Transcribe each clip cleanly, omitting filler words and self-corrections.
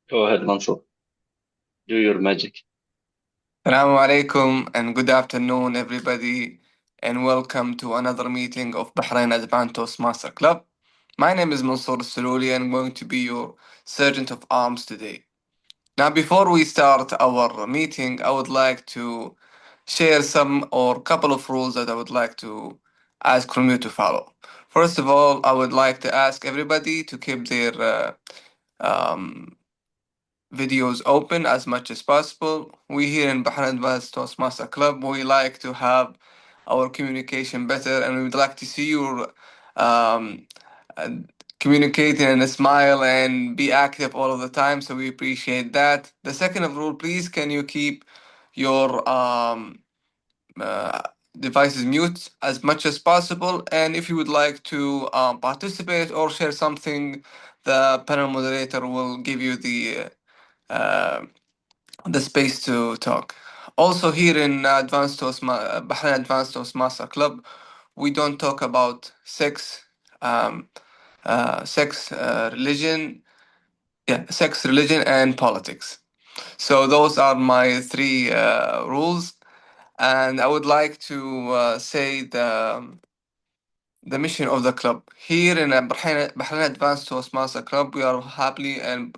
Go ahead, Mansoor. Do your magic. Assalamu alaikum and good afternoon, everybody, and welcome to another meeting of Bahrain Advantos Master Club. My name is Mansour Sululi and I'm going to be your Sergeant of Arms today. Now, before we start our meeting, I would like to share some or couple of rules that I would like to ask from you to follow. First of all, I would like to ask everybody to keep their um, videos open as much as possible. We here in Bahrain Advanced Toastmaster Club, we like to have our communication better and we would like to see you um, uh, communicating and smile and be active all of the time. So we appreciate that. The second of rule, please, can you keep your uh, devices mute as much as possible? And if you would like to participate or share something, the panel moderator will give you uh, the space to talk. Also, here in Bahrain Advanced Toastmaster Club, we don't talk about um, sex, religion, and politics. So those are my three rules, and I would like to say the mission of the club. Here in Bahrain Advanced Toastmaster Club, we are happily and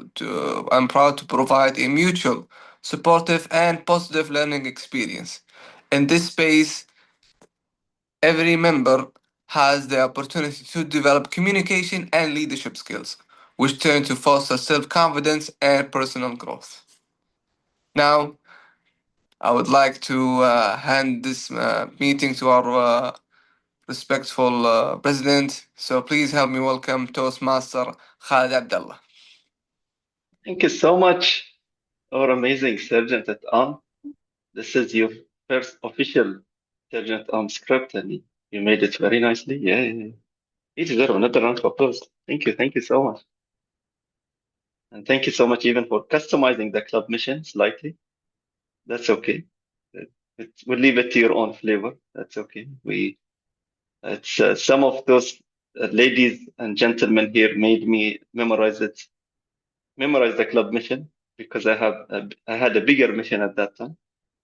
proud to provide a mutual, supportive, and positive learning experience. In this space, every member has the opportunity to develop communication and leadership skills, which turn to foster self confidence and personal growth. Now, I would like to hand this meeting to our respectful President. So please help me welcome Toastmaster Khalid Abdullah. Thank you so much, our amazing Sergeant at Arms. This is your first official Sergeant at Arms script, and you made it very nicely. Yeah, yeah, yeah. You deserve another round of applause. Thank you so much. And thank you so much even for customizing the club mission slightly. That's okay. We'll leave it to your own flavor. That's okay. It's some of those ladies and gentlemen here made me memorize the club mission because I had a bigger mission at that time.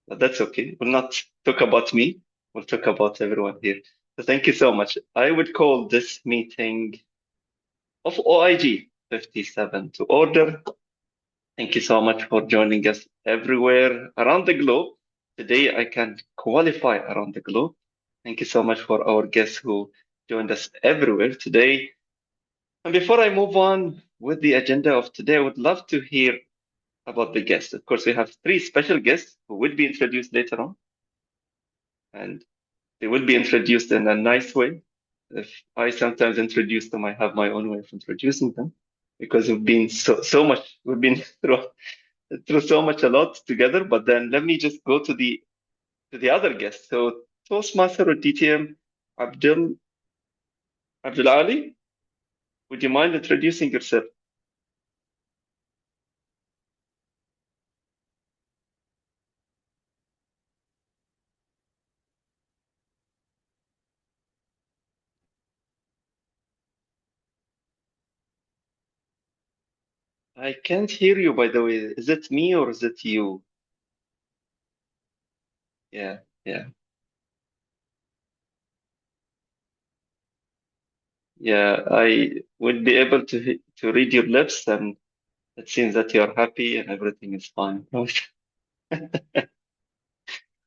But that's okay. We'll not talk about me. We'll talk about everyone here. So thank you so much. I would call this meeting of OiG 57 to order. Thank you so much for joining us everywhere around the globe. Today I can qualify around the globe. Thank you so much for our guests who joined us everywhere today. And before I move on with the agenda of today, I would love to hear about the guests. Of course, we have three special guests who will be introduced later on, and they will be introduced in a nice way. If I sometimes introduce them, I have my own way of introducing them because we've been we've been through so much a lot together. But then let me just go to the other guests. So Toastmaster or DTM Abdul Ali, would you mind introducing yourself? I can't hear you, by the way. Is it me or is it you? Yeah, yeah, yeah. I would be able to read your lips, and it seems that you're happy and everything is fine.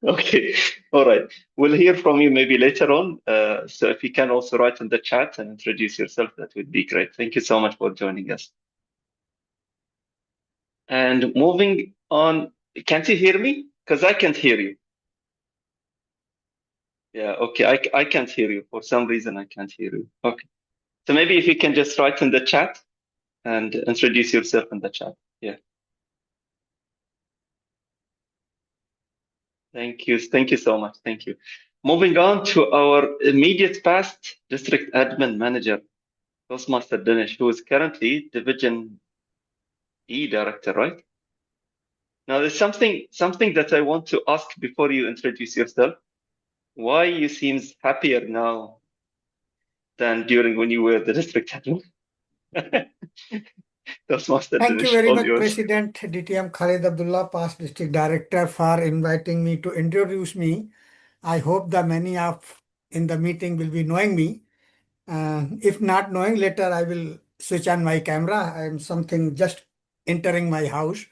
Okay, all right. We'll hear from you maybe later on. So if you can also write in the chat and introduce yourself, that would be great. Thank you so much for joining us. And moving on, can't you hear me? Because I can't hear you. Yeah, okay. I can't hear you. For some reason, I can't hear you. Okay. So maybe if you can just write in the chat and introduce yourself in the chat. Yeah. Thank you. Thank you so much. Thank you. Moving on to our immediate past district admin manager, Toastmaster Dinesh, who is currently Division E director, right? Now, there's something that I want to ask before you introduce yourself. Why you seems happier now than during when you were the district admin? Toastmaster Thank you Dinesh, very all much, yours. President DTM Khalid Abdullah, past district director, for inviting me to introduce me. I hope the many of in the meeting will be knowing me. If not knowing, later I will switch on my camera. I am something just entering my house.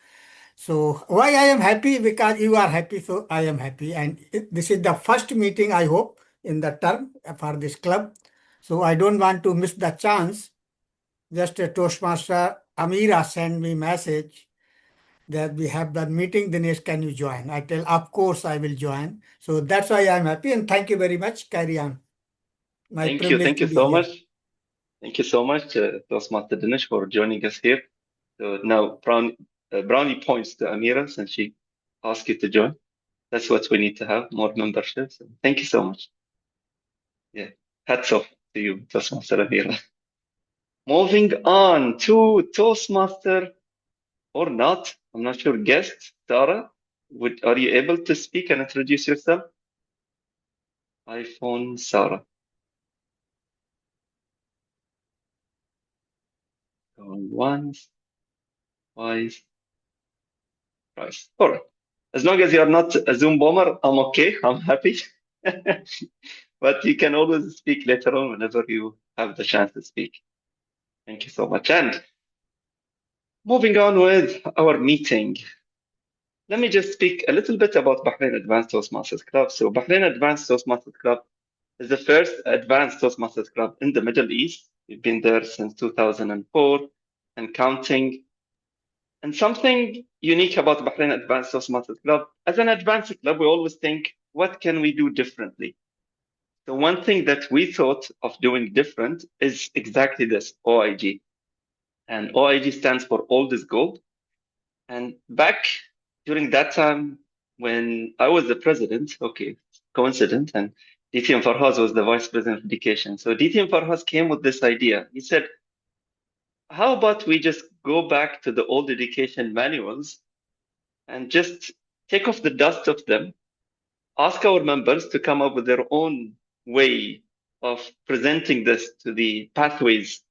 So why I am happy? Because you are happy, so I am happy. And this is the first meeting I hope in the term for this club. So I don't want to miss the chance. Just a Toastmaster Amira sent me message that we have that meeting. Dinesh, can you join? I tell, of course I will join. So that's why I'm happy and thank you very much. Carry on. My Thank you. privilege Thank to you be so here. much. Thank you so much, Toastmaster Dinesh, for joining us here. So now Brownie points to Amira since she asked you to join. That's what we need to have, more memberships. Thank you so much. Yeah. Hats off to you, Toastmaster Amira. Moving on to Toastmaster or not, I'm not sure, guest, Sarah. Are you able to speak and introduce yourself? iPhone Sarah. Going once, twice, thrice. All right. As long as you're not a Zoom bomber, I'm okay. I'm happy. But you can always speak later on whenever you have the chance to speak. Thank you so much. And moving on with our meeting, let me just speak a little bit about Bahrain Advanced Toastmasters Club. So, Bahrain Advanced Toastmasters Club is the first advanced Toastmasters Club in the Middle East. We've been there since 2004 and counting. And something unique about Bahrain Advanced Toastmasters Club, as an advanced club, we always think, what can we do differently? So one thing that we thought of doing different is exactly this, OiG. And OiG stands for Old is Gold. And back during that time when I was the president, okay, coincident, and DTM Farhaz was the vice president of education. So DTM Farhaz came with this idea. He said, how about we just go back to the old education manuals and just take off the dust of them, ask our members to come up with their own way of presenting this to the Pathways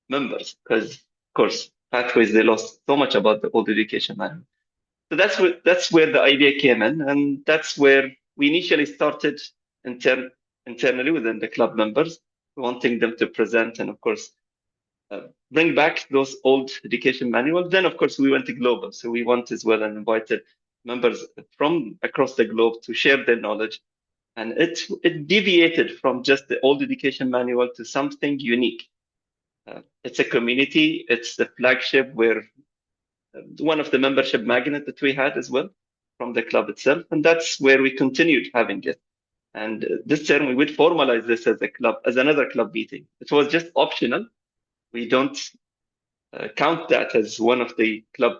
members, because of course, Pathways, they lost so much about the old education manual. So that's where the idea came in, and that's where we initially started internally within the club members, wanting them to present and of course bring back those old education manuals. Then of course we went global, so we went as well and invited members from across the globe to share their knowledge, and it deviated from just the old education manual to something unique. It's a community. It's the flagship where one of the membership magnet that we had as well from the club itself. And that's where we continued having it. And this term, we would formalize this as a club, as another club meeting. It was just optional. We don't count that as one of the club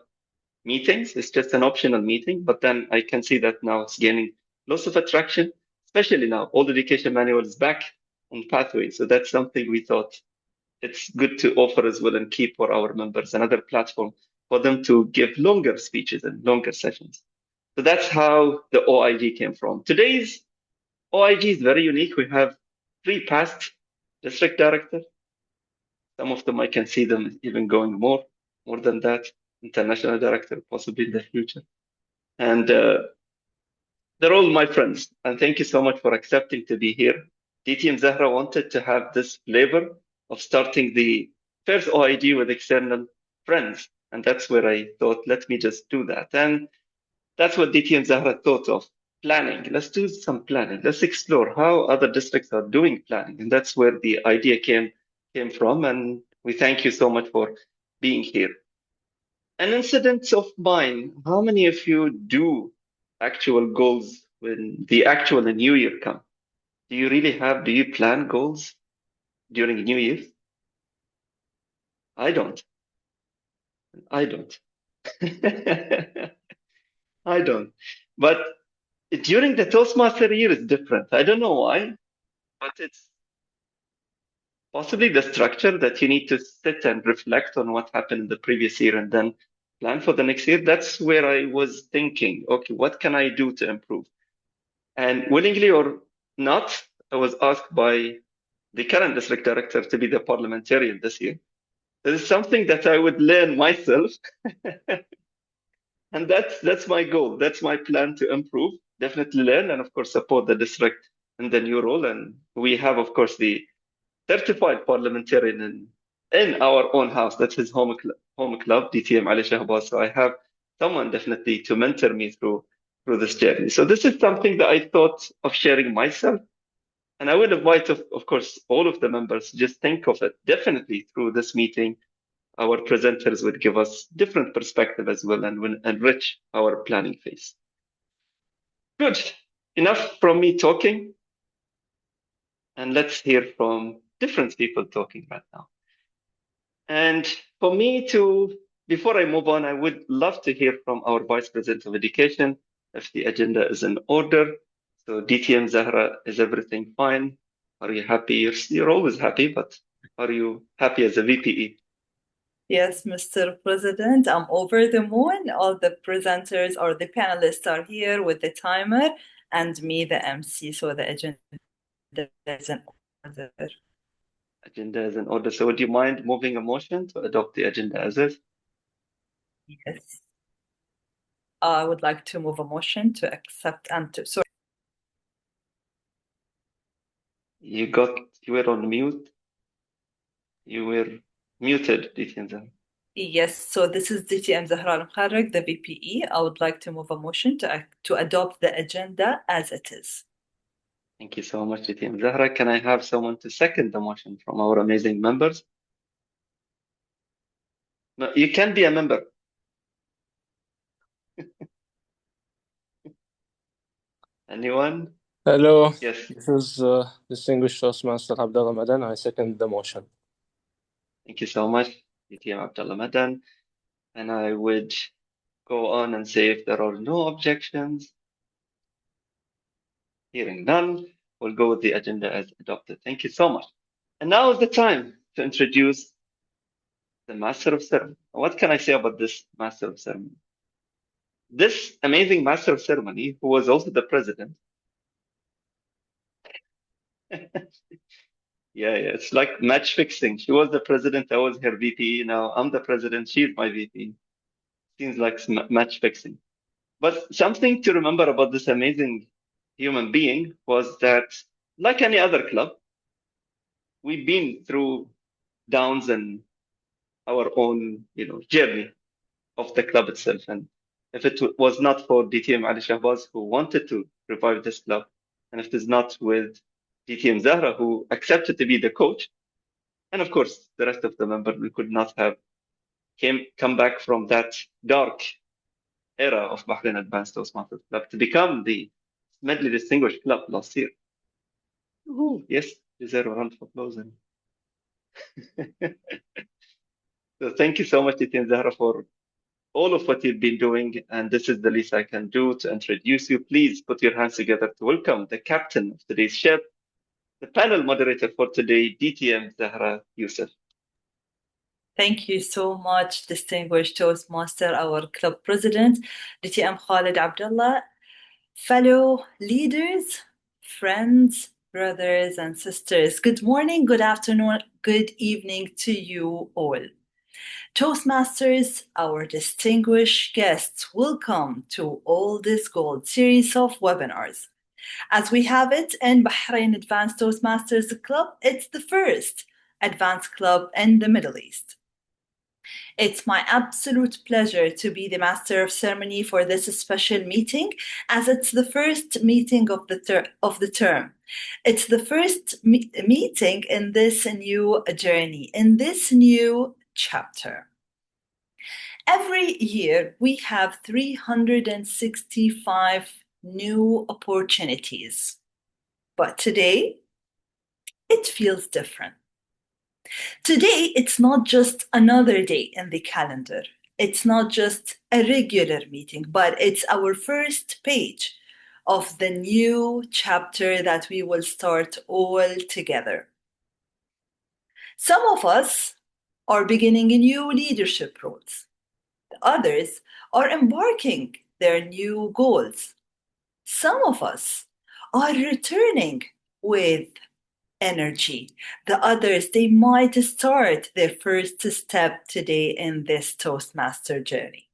meetings. It's just an optional meeting. But then I can see that now it's gaining lots of attraction, especially now. All the education manual is back on Pathway. So that's something we thought it's good to offer as well and keep for our members another platform for them to give longer speeches and longer sessions. So that's how the OIG came from. Today's OIG is very unique. We have three past district directors. Some of them I can see them even going more than that. International director, possibly in the future. And they're all my friends. And thank you so much for accepting to be here. DTM Zahra wanted to have this flavor of starting the first OIG with external friends. And that's where I thought, let me just do that. And that's what DTM Zahra thought of planning. Let's do some planning. Let's explore how other districts are doing planning. And that's where the idea came from. And we thank you so much for being here. An incident of mine, how many of you do actual goals when the actual New Year come? Do you plan goals during New Year? I don't. I don't. I don't. But during the Toastmaster year is different. I don't know why, but it's possibly the structure that you need to sit and reflect on what happened in the previous year and then plan for the next year. That's where I was thinking, okay, what can I do to improve? And willingly or not, I was asked by the current district director to be the parliamentarian this year. This is something that I would learn myself. And that's my goal. That's my plan to improve, definitely learn, and of course support the district in the new role. And we have, of course, the certified parliamentarian in our own house. That's his home club, DTM Ali Shahbaz. So I have someone definitely to mentor me through this journey. So this is something that I thought of sharing myself. And I would invite, of course, all of the members, just think of it definitely through this meeting. Our presenters would give us different perspective as well and will enrich our planning phase. Good. Enough from me talking. And let's hear from different people talking right now. And for me before I move on, I would love to hear from our Vice President of Education if the agenda is in order. So DTM Zahra, is everything fine? Are you happy? You're always happy, but are you happy as a VPE? Yes, Mr. President, I'm over the moon. All the presenters or the panelists are here with the timer and me, the MC, so the agenda is in order. Agenda is in order. So would you mind moving a motion to adopt the agenda as is? Yes. I would like to move a motion to accept and to... Sorry. You were on mute. You were muted, DTM Zahra. Yes, so this is DTM Zahra Al-Mukharraq, the VPE. I would like to move a motion to adopt the agenda as it is. Thank you so much, DTM Zahra. Can I have someone to second the motion from our amazing members? No, you can be a member. Anyone? Hello. Yes. This is distinguished Toastmaster Abdullah Madan. I second the motion. Thank you so much, DTM Abdullah Madan. And I would go on and say if there are no objections, hearing none, we'll go with the agenda as adopted. Thank you so much. And now is the time to introduce the Master of Ceremony. What can I say about this Master of Ceremony? This amazing Master of Ceremony, who was also the president. Yeah, it's like match fixing. She was the president, I was her VP. Now I'm the president, she's my VP. Seems like match fixing. But something to remember about this amazing human being was that, like any other club, we've been through downs and our own, journey of the club itself. And if it was not for DTM Ali Shahbaz, who wanted to revive this club, and if it is not with DTM Zahra, who accepted to be the coach, and of course, the rest of the members, we could not have come back from that dark era of Bahrain Advanced Toastmasters Club to become the medley distinguished club last year. Ooh, yes, deserve a round of applause. So thank you so much, DTM Zahra, for all of what you've been doing, and this is the least I can do to introduce you. Please put your hands together to welcome the captain of today's ship, the panel moderator for today, DTM Zahra Youssef. Thank you so much, distinguished Toastmaster, our club president, DTM Khalid Abdullah, fellow leaders, friends, brothers and sisters. Good morning, good afternoon, good evening to you all. Toastmasters, our distinguished guests, welcome to All This Gold series of webinars. As we have it in Bahrain Advanced Toastmasters Club, it's the first advanced club in the Middle East. It's my absolute pleasure to be the Master of Ceremony for this special meeting, as it's the first meeting of the term. It's the first meeting in this new journey, in this new chapter. Every year, we have 365 new opportunities. But today, it feels different. Today, it's not just another day in the calendar. It's not just a regular meeting, but it's our first page of the new chapter that we will start all together. Some of us are beginning new leadership roles. The others are embarking their new goals. Some of us are returning with energy. The others, they might start their first step today in this Toastmaster journey.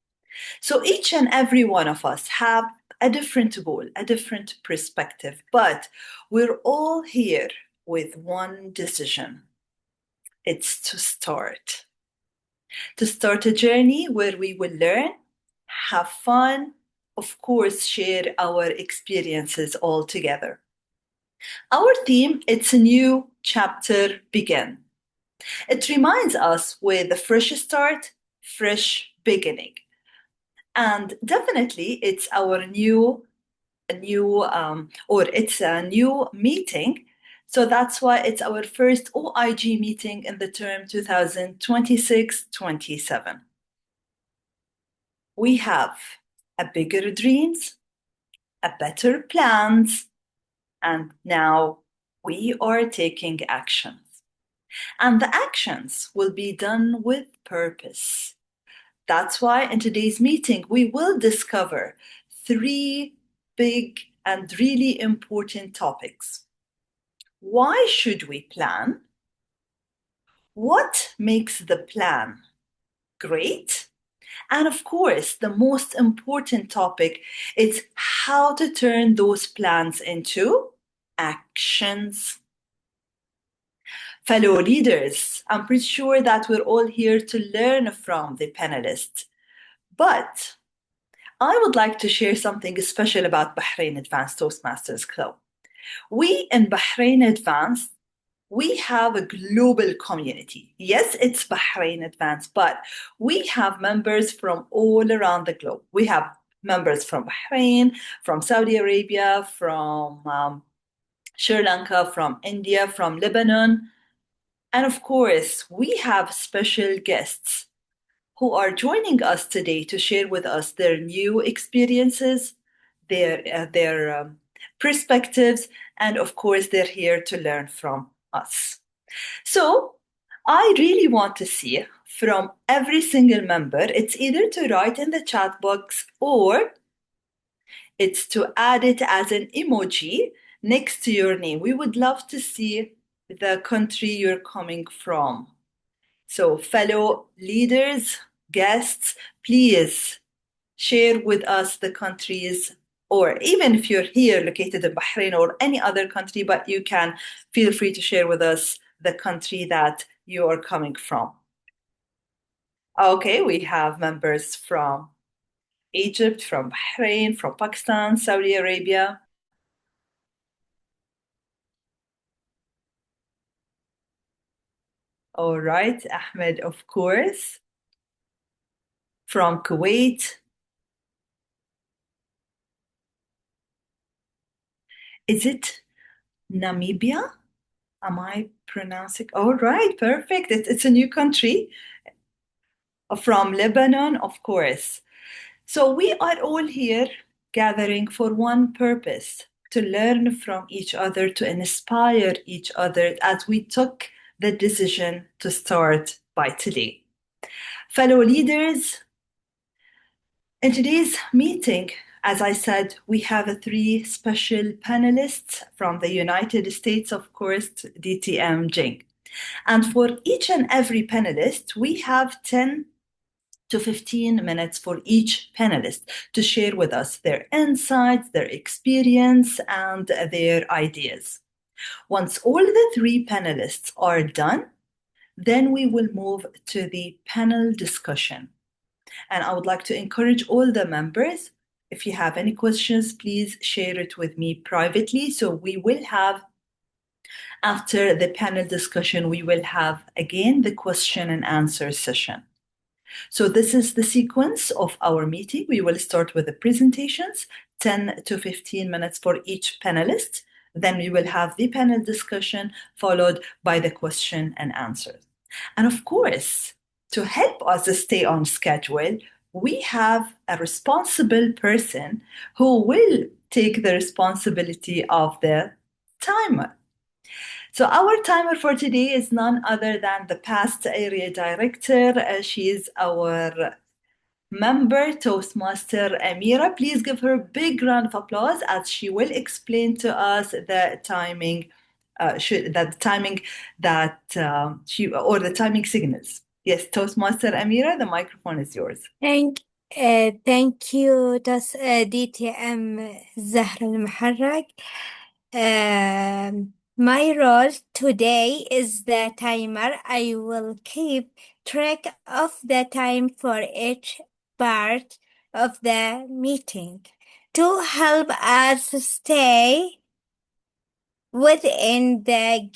So each and every one of us have a different goal, a different perspective, but we're all here with one decision. It's to start a journey where we will learn, have fun, of course, share our experiences all together. Our theme, it's a new chapter begin. It reminds us with a fresh start, fresh beginning. And definitely it's our new meeting. So that's why it's our first OiG meeting in the term 2026-27. We have a bigger dreams, a better plans, and now we are taking actions. And the actions will be done with purpose. That's why in today's meeting, we will discover 3 big and really important topics. Why should we plan? What makes the plan great? And of course, the most important topic is how to turn those plans into actions. Fellow leaders, I'm pretty sure that we're all here to learn from the panelists. But I would like to share something special about Bahrain Advanced Toastmasters Club. We in Bahrain Advanced, we have a global community. Yes, it's Bahrain Advanced, but we have members from all around the globe. We have members from Bahrain, from Saudi Arabia, from Sri Lanka, from India, from Lebanon. And of course, we have special guests who are joining us today to share with us their new experiences, their perspectives, and of course, they're here to learn from us. So I really want to see from every single member, it's either to write in the chat box or it's to add it as an emoji next to your name. We would love to see the country you're coming from. So fellow leaders, guests, please share with us the countries, or even if you're here located in Bahrain or any other country, but you can feel free to share with us the country that you are coming from. Okay, we have members from Egypt, from Bahrain, from Pakistan, Saudi Arabia. All right, Ahmed, of course, from Kuwait. Is it Namibia? Am I pronouncing? All right, perfect. It's a new country. From Lebanon, of course. So we are all here gathering for one purpose, to learn from each other, to inspire each other as we took the decision to start by today. Fellow leaders, in today's meeting, as I said, we have 3 special panelists from the United States, of course, DTM Jing. And for each and every panelist, we have 10 to 15 minutes for each panelist to share with us their insights, their experience, and their ideas. Once all the 3 panelists are done, then we will move to the panel discussion. And I would like to encourage all the members, if you have any questions, please share it with me privately. So we will have, after the panel discussion, we will have again the question and answer session. So this is the sequence of our meeting. We will start with the presentations, 10 to 15 minutes for each panelist. Then we will have the panel discussion followed by the question and answers. And of course, to help us stay on schedule, we have a responsible person who will take the responsibility of the timer. So our timer for today is none other than the past area director. She is our member, Toastmaster Amira. Please give her a big round of applause as she will explain to us the timing that the timing that or the timing signals. Yes, Toastmaster Amira, the microphone is yours. Thank you DTM زهر المحرك. My role today is the timer. I will keep track of the time for each part of the meeting to help us stay within the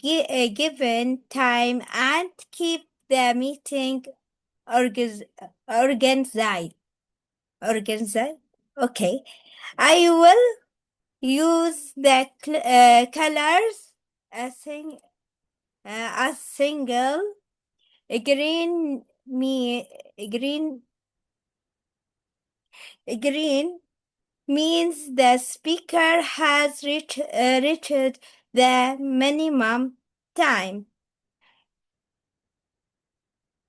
given time and keep the meeting organized. Okay. I will use the colors as single. Green means the speaker has reached the minimum time.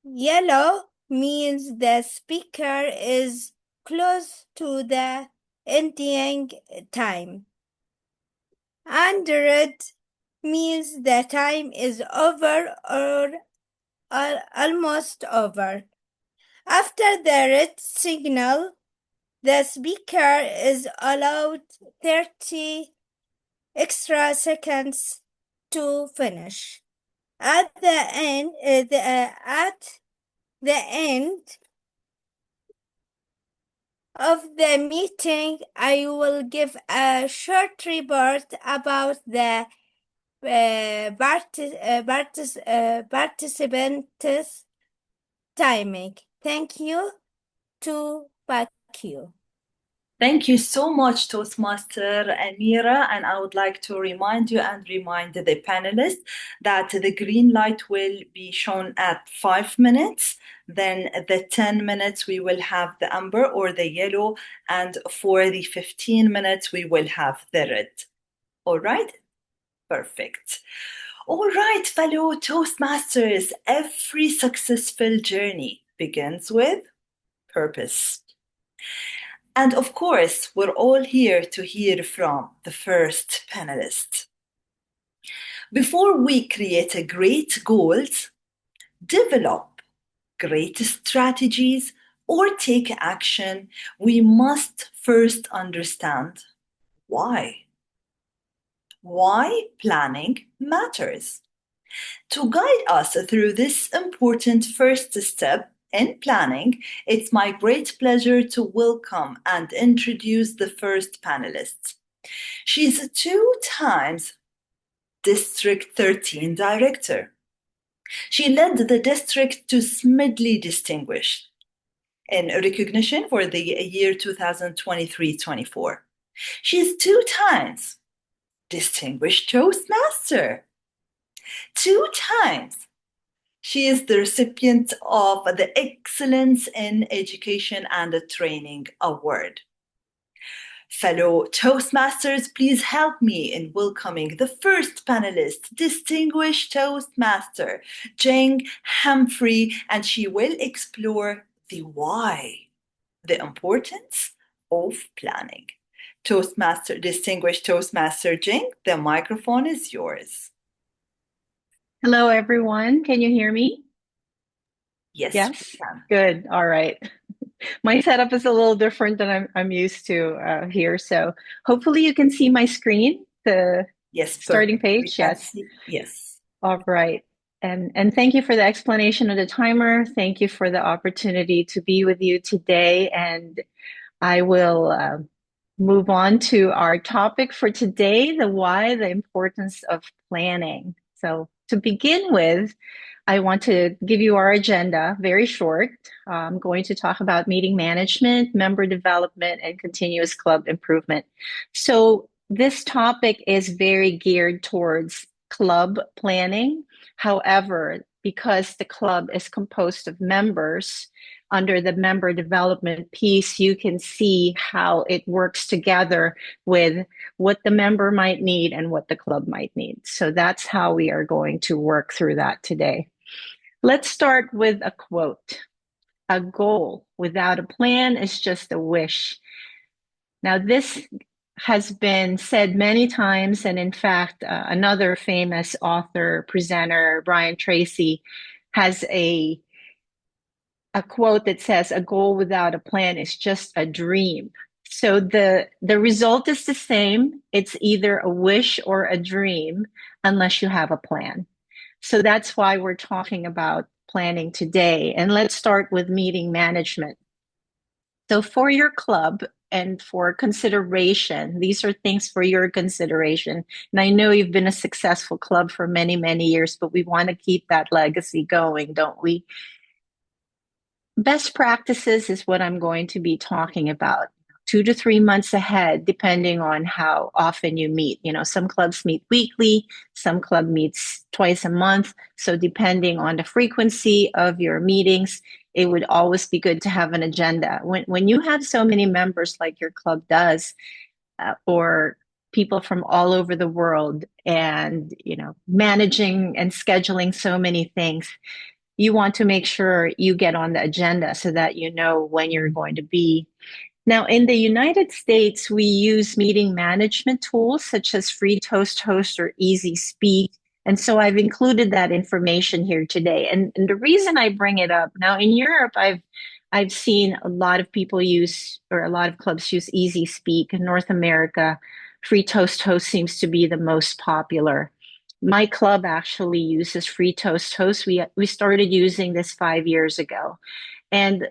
Yellow means the speaker is close to the ending time. And red means the time is over or almost over. After the red signal, the speaker is allowed 30 extra seconds to finish. At the end of the meeting, I will give a short report about the participants' timing. Thank you to you. Thank you so much, Toastmaster Amira. And I would like to remind you and remind the panelists that the green light will be shown at 5 minutes. Then the 10 minutes, we will have the amber or the yellow. And for the 15 minutes, we will have the red. All right? Perfect. All right, fellow Toastmasters, every successful journey begins with purpose. And of course, we're all here to hear from the first panelist. Before we create a great goals, develop great strategies, or take action, we must first understand why. Why planning matters. To guide us through this important first step in planning, it's my great pleasure to welcome and introduce the first panelist. She's 2 times District 13 Director. She led the district to Smidley Distinguished in recognition for the year 2023-24. She's 2 times Distinguished Toastmaster. 2 times she is the recipient of the Excellence in Education and Training Award. Fellow Toastmasters, please help me in welcoming the first panelist, Distinguished Toastmaster Jing Humphrey, and she will explore the why, the importance of planning. Distinguished Toastmaster Jing, the microphone is yours. Hello, everyone. Can you hear me? Yes. Yes? Good. All right. My setup is a little different than I'm used to here. So hopefully you can see my screen, the starting page. Yes. Yes. All right. And thank you for the explanation of the timer. Thank you for the opportunity to be with you today. And I will move on to our topic for today, the why, the importance of planning. So to begin with, I want to give you our agenda, very short. I'm going to talk about meeting management, member development, and continuous club improvement. So this topic is very geared towards club planning. However, because the club is composed of members, under the member development piece, you can see how it works together with what the member might need and what the club might need. So that's how we are going to work through that today. Let's start with a quote. A goal without a plan is just a wish. Now, this has been said many times, and in fact, another famous author, presenter, Brian Tracy, has a quote that says, "A goal without a plan is just a dream." So the result is the same. It's either a wish or a dream, unless you have a plan. So that's why we're talking about planning today. And let's start with meeting management. So for your club and for consideration, these are things for your consideration. And I know you've been a successful club for many, many years, but we want to keep that legacy going, don't we? Best practices is what I'm going to be talking about. 2 to 3 months ahead, depending on how often you meet. You know, some clubs meet weekly, some club meets twice a month. So depending on the frequency of your meetings, it would always be good to have an agenda. When you have so many members like your club does, or people from all over the world, and you know, managing and scheduling so many things, you want to make sure you get on the agenda so that you know when you're going to be. Now, in the United States, we use meeting management tools such as Free Toast Host or Easy Speak. And so I've included that information here today. And the reason I bring it up now, in Europe, I've seen a lot of people use, or a lot of clubs use, Easy Speak. In North America, Free Toast Host seems to be the most popular. My club actually uses Free Toast Host. We started using this 5 years ago. And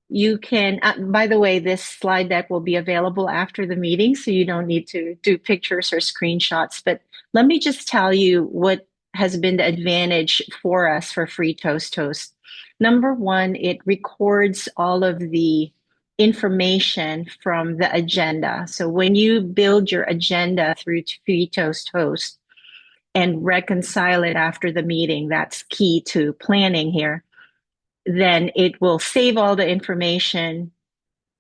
you can, by the way, this slide deck will be available after the meeting, so you don't need to do pictures or screenshots. But let me just tell you what has been the advantage for us for Free Toast Host. Number one, it records all of the information from the agenda. So when you build your agenda through Free Toast Host and reconcile it after the meeting, that's key to planning here, then it will save all the information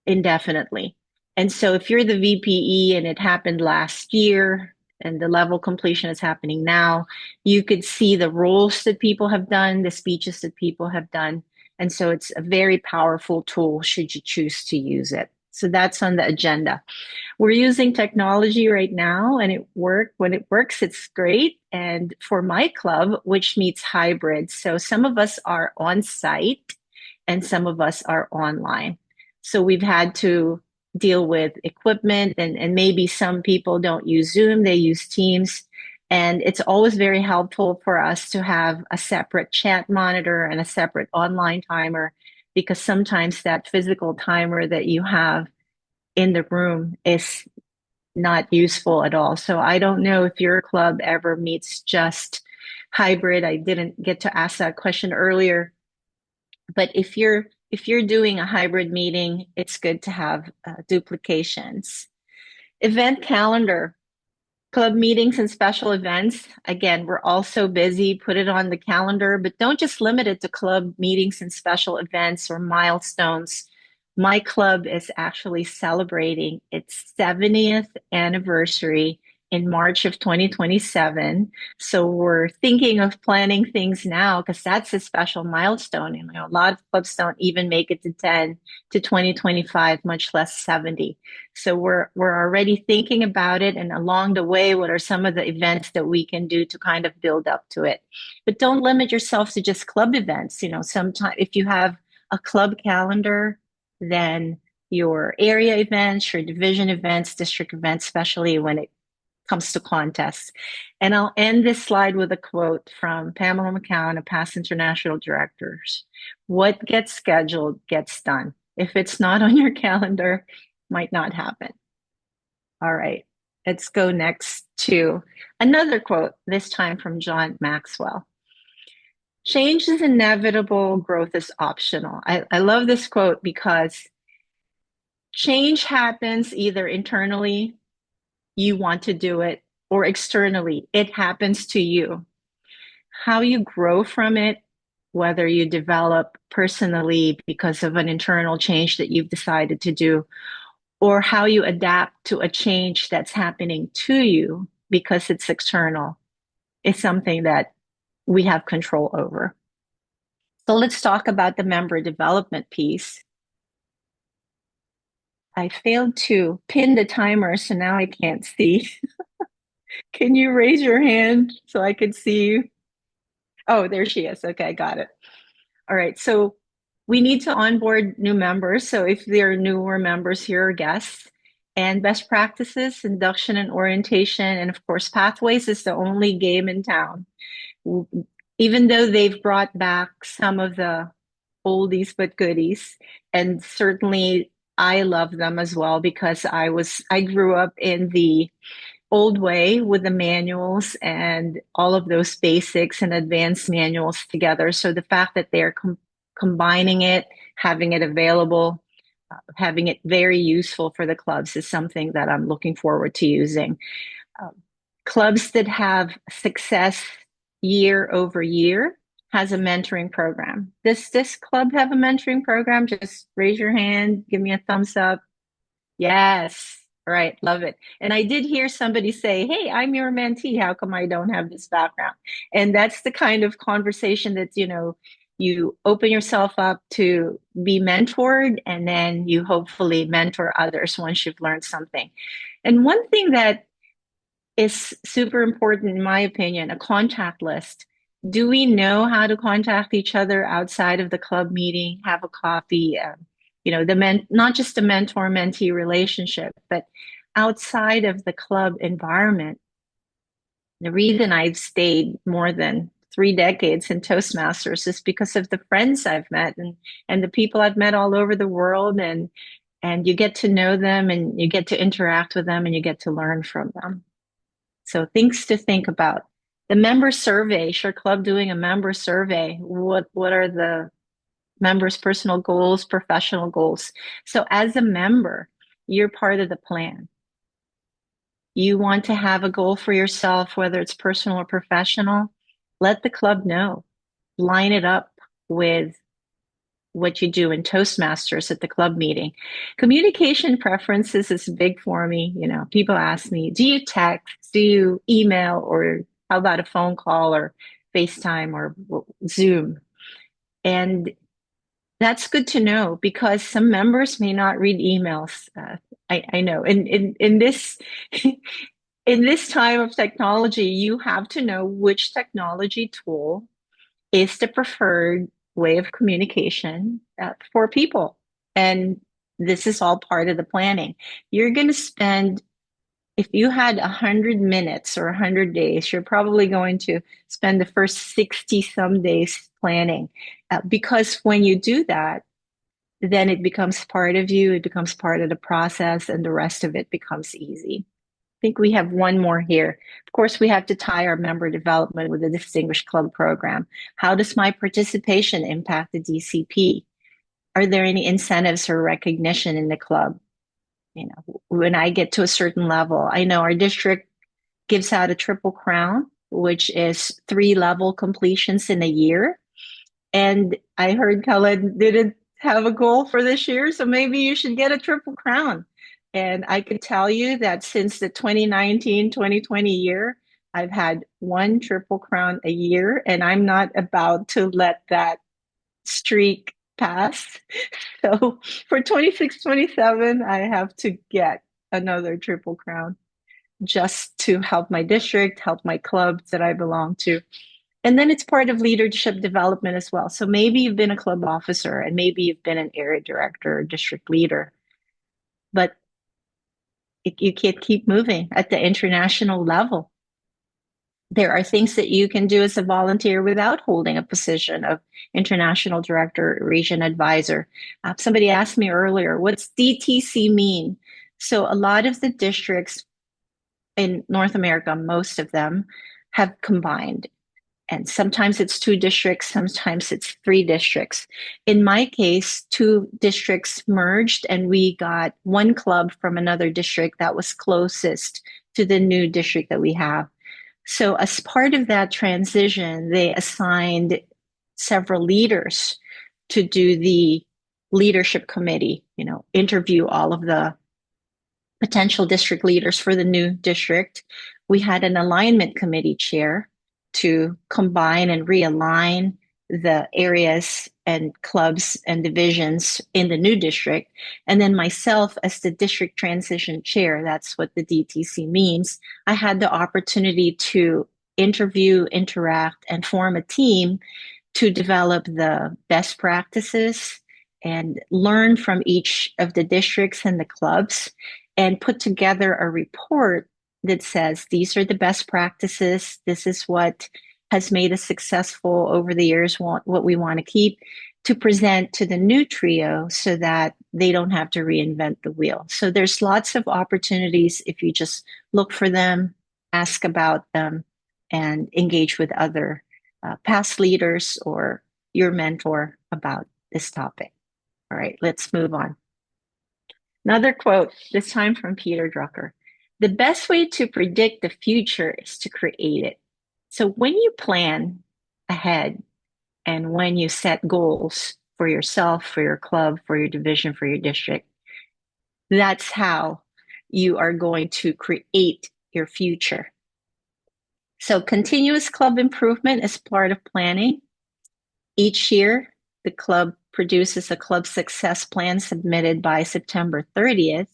indefinitely. And so if you're the VPE and it happened last year and the level completion is happening now, you could see the roles that people have done, the speeches that people have done. And so it's a very powerful tool should you choose to use it. So that's on the agenda. We're using technology right now, and when it works, it's great. And for my club, which meets hybrid, so some of us are on site and some of us are online. So we've had to deal with equipment, and maybe some people don't use Zoom, they use Teams. And it's always very helpful for us to have a separate chat monitor and a separate online timer, because sometimes that physical timer that you have in the room is not useful at all. So I don't know if your club ever meets just hybrid. I didn't get to ask that question earlier, but if you're doing a hybrid meeting, it's good to have duplications. Event calendar. Club meetings and special events. Again, we're all so busy, put it on the calendar, but don't just limit it to club meetings and special events or milestones. My club is actually celebrating its 70th anniversary in March of 2027. So we're thinking of planning things now, because that's a special milestone. You know, a lot of clubs don't even make it to 10 to 2025, much less 70. So we're already thinking about it, and along the way, what are some of the events that we can do to kind of build up to it? But don't limit yourself to just club events. You know, sometimes if you have a club calendar, then your area events, your division events, district events, especially when it comes to contests. And I'll end this slide with a quote from Pamela McCown, a past international directors. What gets scheduled gets done. If it's not on your calendar, might not happen. All right, let's go next to another quote, this time from John Maxwell. Change is inevitable, growth is optional. I love this quote because change happens either internally, you want to do it, or externally, it happens to you. How you grow from it, whether you develop personally because of an internal change that you've decided to do, or how you adapt to a change that's happening to you because it's external, is something that we have control over. So let's talk about the member development piece. I failed to pin the timer, so now I can't see. Can you raise your hand so I could see you? Oh, there she is. Okay, got it. All right, so we need to onboard new members. So if there are newer members here or guests, and best practices, induction and orientation, and of course, pathways is the only game in town. Even though they've brought back some of the oldies but goodies, and certainly I love them as well because I grew up in the old way with the manuals and all of those basics and advanced manuals together. So the fact that they're combining it, having it available, having it very useful for the clubs is something that I'm looking forward to using. Clubs that have success year over year has a mentoring program. Does this club have a mentoring program? Just raise your hand, give me a thumbs up. Yes. All right. Love it. And I did hear somebody say, hey, I'm your mentee. How come I don't have this background? And that's the kind of conversation that, you open yourself up to be mentored, and then you hopefully mentor others once you've learned something. And one thing that is super important, in my opinion, a contact list. Do we know how to contact each other outside of the club meeting, have a coffee, not just a mentor-mentee relationship, but outside of the club environment? The reason I've stayed more than 3 decades in Toastmasters is because of the friends I've met and the people I've met all over the world, and you get to know them and you get to interact with them and you get to learn from them. So things to think about. The member survey, Sure Club doing a member survey. What are the members' personal goals, professional goals? So as a member, you're part of the plan. You want to have a goal for yourself, whether it's personal or professional, let the club know. Line it up with what you do in Toastmasters at the club meeting. Communication preferences is big for me. People ask me, do you text, do you email, or how about a phone call or FaceTime or Zoom? And that's good to know because some members may not read emails. I know in this in this time of technology, you have to know which technology tool is the preferred way of communication for people. And this is all part of the planning. You're going to spend, if you had 100 minutes or 100 days, you're probably going to spend the first 60 some days planning. Because when you do that, then it becomes part of you, it becomes part of the process, and the rest of it becomes easy. I think we have one more here. Of course, we have to tie our member development with the Distinguished Club program. How does my participation impact the DCP? Are there any incentives or recognition in the club? When I get to a certain level, I know our district gives out a triple crown, which is 3-level completions in a year. And I heard Khaled didn't have a goal for this year, so maybe you should get a triple crown. And I could tell you that since the 2019-2020 year, I've had 1 triple crown a year, and I'm not about to let that streak pass. So for 26-27, I have to get another triple crown just to help my district, help my clubs that I belong to. And then it's part of leadership development as well. So maybe you've been a club officer and maybe you've been an area director or district leader, but you can't keep moving at the international level. There are things that you can do as a volunteer without holding a position of international director, region advisor. Somebody asked me earlier, what's DTC mean? So a lot of the districts in North America, most of them have combined. And sometimes it's 2 districts, sometimes it's 3 districts. In my case, 2 districts merged and we got 1 club from another district that was closest to the new district that we have. So as part of that transition, they assigned several leaders to do the leadership committee, interview all of the potential district leaders for the new district. We had an alignment committee chair to combine and realign the areas and clubs and divisions in the new district. And then myself as the district transition chair, that's what the DTC means. I had the opportunity to interview, interact, and form a team to develop the best practices and learn from each of the districts and the clubs and put together a report that says these are the best practices. This is what has made us successful over the years, what we want to keep, to present to the new trio so that they don't have to reinvent the wheel. So there's lots of opportunities if you just look for them, ask about them, and engage with other past leaders or your mentor about this topic. All right, let's move on. Another quote, this time from Peter Drucker. The best way to predict the future is to create it. So when you plan ahead and when you set goals for yourself, for your club, for your division, for your district, that's how you are going to create your future. So continuous club improvement is part of planning. Each year, the club produces a club success plan submitted by September 30th.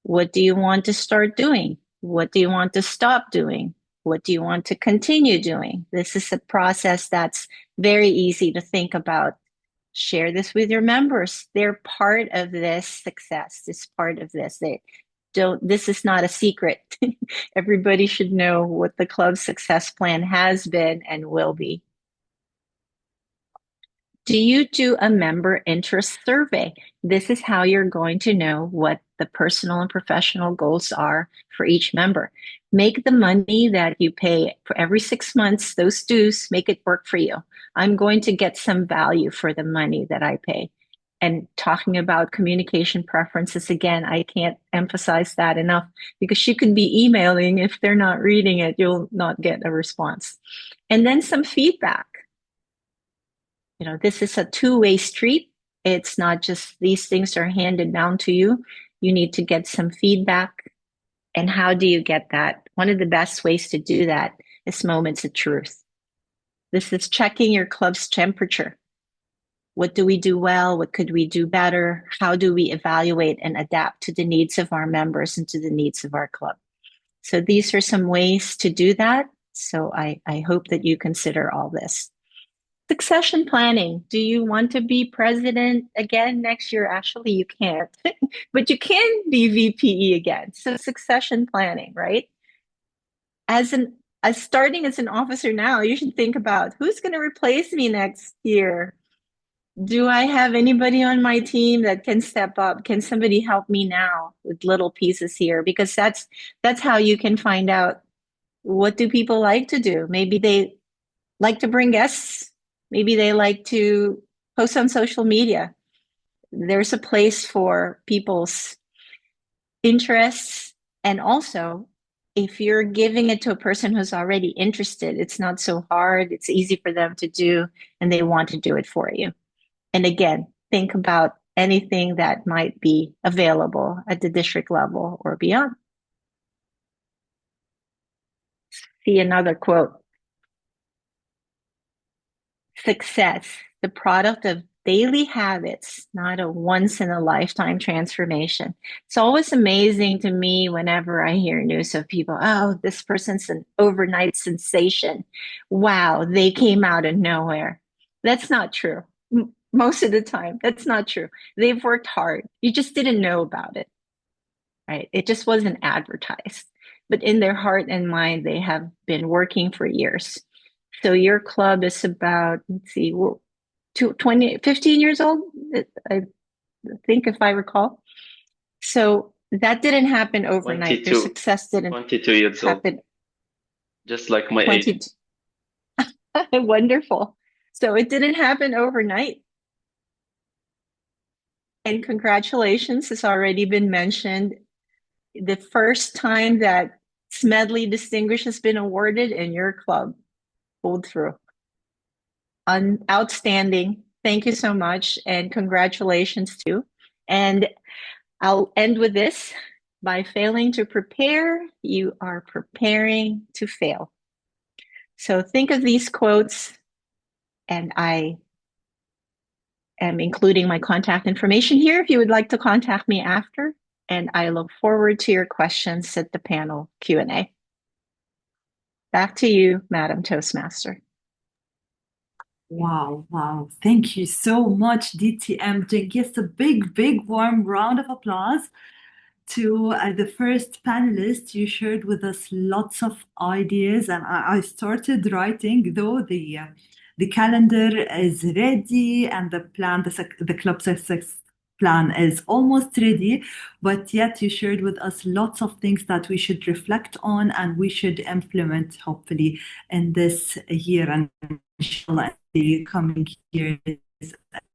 What do you want to start doing? What do you want to stop doing? What do you want to continue doing? This is a process that's very easy to think about. Share this with your members. They're part of this success. This part of this. This is not a secret. Everybody should know what the club success plan has been and will be. Do you do a member interest survey? This is how you're going to know what the personal and professional goals are for each member. Make the money that you pay for every 6 months, those dues, make it work for you. I'm going to get some value for the money that I pay. And talking about communication preferences, again, I can't emphasize that enough because you could be emailing. If they're not reading it, you'll not get a response. And then some feedback. You know, this is a two-way street. It's not just these things are handed down to you. You need to get some feedback. And how do you get that? One of the best ways to do that is moments of truth. This is checking your club's temperature. What do we do well? What could we do better? How do we evaluate and adapt to the needs of our members and to the needs of our club? So these are some ways to do that. So I hope that you consider all this. Succession planning. Do you want to be president again next year? Actually, you can't, but you can be VPE again. So succession planning, right? As starting as an officer now, you should think about who's going to replace me next year. Do I have anybody on my team that can step up? Can somebody help me now with little pieces here? Because that's how you can find out what do people like to do. Maybe they like to bring guests. Maybe they like to post on social media. There's a place for people's interests. And also, if you're giving it to a person who's already interested, it's not so hard. It's easy for them to do, and they want to do it for you. And again, think about anything that might be available at the district level or beyond. See another quote. Success, the product of daily habits, not a once-in-a-lifetime transformation. It's always amazing to me whenever I hear news of people, oh, this person's an overnight sensation. Wow, they came out of nowhere. That's not true. Most of the time, that's not true. They've worked hard. You just didn't know about it, right? It just wasn't advertised. But in their heart and mind, they have been working for years. So your club is about, let's see, 15 years old, I think, if I recall. So that didn't happen overnight. 22. Their success didn't 22 years happen. old. Just like my age. Wonderful. So it didn't happen overnight. And congratulations, has already been mentioned. The first time that Smedley Distinguished has been awarded in your club. Pulled through. Outstanding. Thank you so much. And congratulations too. And I'll end with this. By failing to prepare, you are preparing to fail. So think of these quotes, and I including my contact information here if you would like to contact me after. And I look forward to your questions at the panel Q&A. Back to you, Madam Toastmaster. Wow, wow. Thank you so much, DTM. Yes, a big warm round of applause to the first panelist. You shared with us lots of ideas, and I started writing, though the calendar is ready and the plan, the club success plan is almost ready, but yet you shared with us lots of things that we should reflect on and we should implement, hopefully, in this year and inshallah the coming years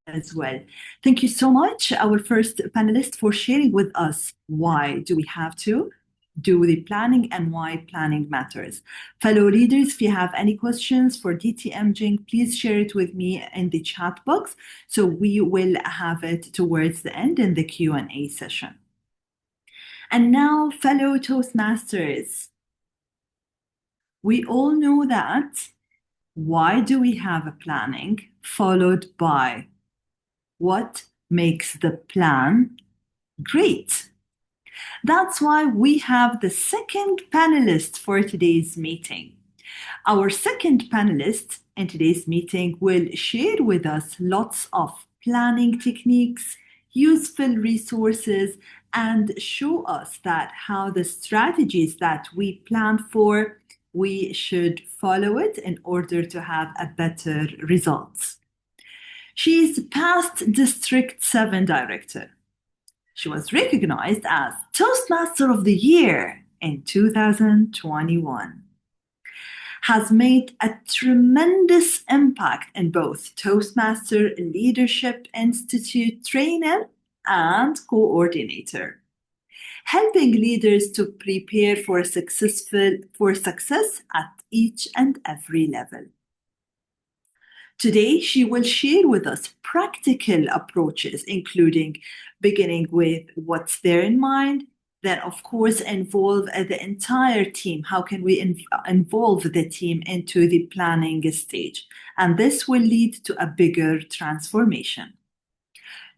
as well. Thank you so much, our first panelist, for sharing with us why do we have to do the planning and why planning matters. Fellow leaders, if you have any questions for DTM Jing, please share it with me in the chat box, so we will have it towards the end in the Q&A session. And now, fellow Toastmasters, we all know that why do we have a planning followed by what makes the plan great. That's why we have the second panelist for today's meeting. Our second panelist in today's meeting will share with us lots of planning techniques, useful resources, and show us that how the strategies that we plan for, we should follow it in order to have a better results. She is past District 7 Director. She was recognized as Toastmaster of the Year in 2021. Has made a tremendous impact in both Toastmaster Leadership Institute trainer and coordinator, helping leaders to prepare for success at each and every level. Today, she will share with us practical approaches, including beginning with what's there in mind, then of course involve the entire team. How can we involve the team into the planning stage? And this will lead to a bigger transformation.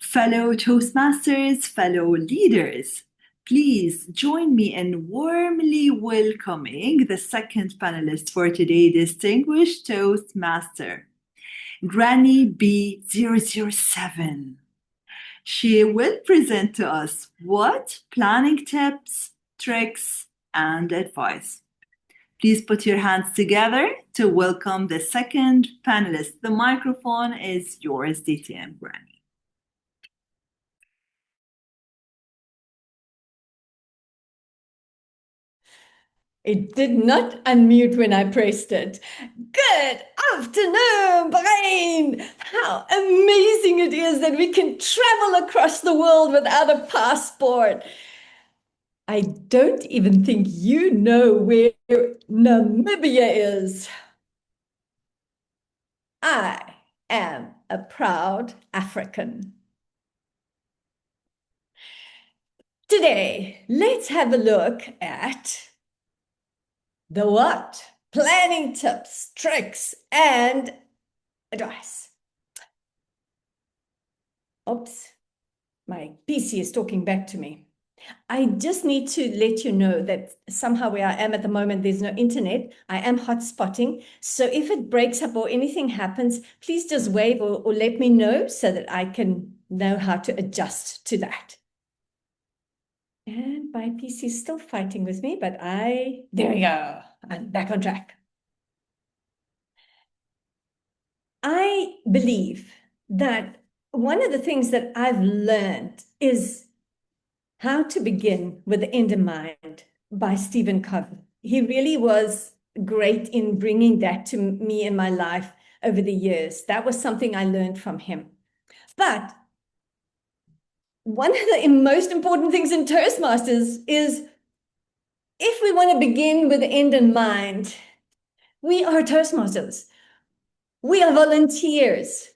Fellow Toastmasters, fellow leaders, please join me in warmly welcoming the second panelist for today, distinguished Toastmaster, Granny B007. She will present to us what planning tips, tricks, and advice. Please put your hands together to welcome the second panelist. The microphone is yours, DTM Granny. It did not unmute when I pressed it. Good afternoon, Bahrain! How amazing it is that we can travel across the world without a passport. I don't even think you know where Namibia is. I am a proud African. Today, let's have a look at the what? Planning tips, tricks, and advice. Oops, my PC is talking back to me. I just need to let you know that somehow where I am at the moment, there's no internet. I am hotspotting. So if it breaks up or anything happens, please just wave or let me know so that I can know how to adjust to that. And my PC is still fighting with me, but there we go. I'm back on track. I believe that one of the things that I've learned is How to Begin with the End in Mind by Stephen Covey. He really was great in bringing that to me in my life over the years. That was something I learned from him. But one of the most important things in Toastmasters is if we want to begin with the end in mind, we are Toastmasters. We are volunteers.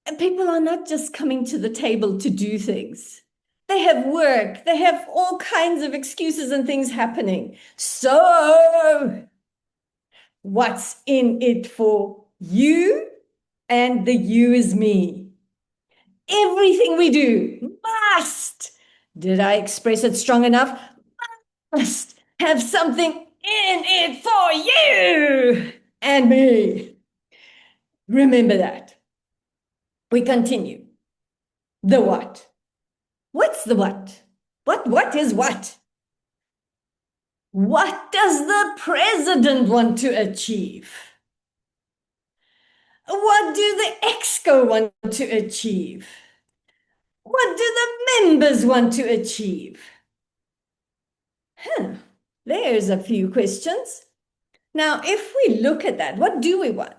And people are not just coming to the table to do things. They have work. They have all kinds of excuses and things happening. So, what's in it for you and the you is me. Everything we do must, did I express it strong enough? Must have something in it for you and me. Remember that. We continue. The what? What's the what? What is what? What does the president want to achieve? What do the EXCO want to achieve? What do the members want to achieve? There's a few questions. Now, if we look at that, what do we want?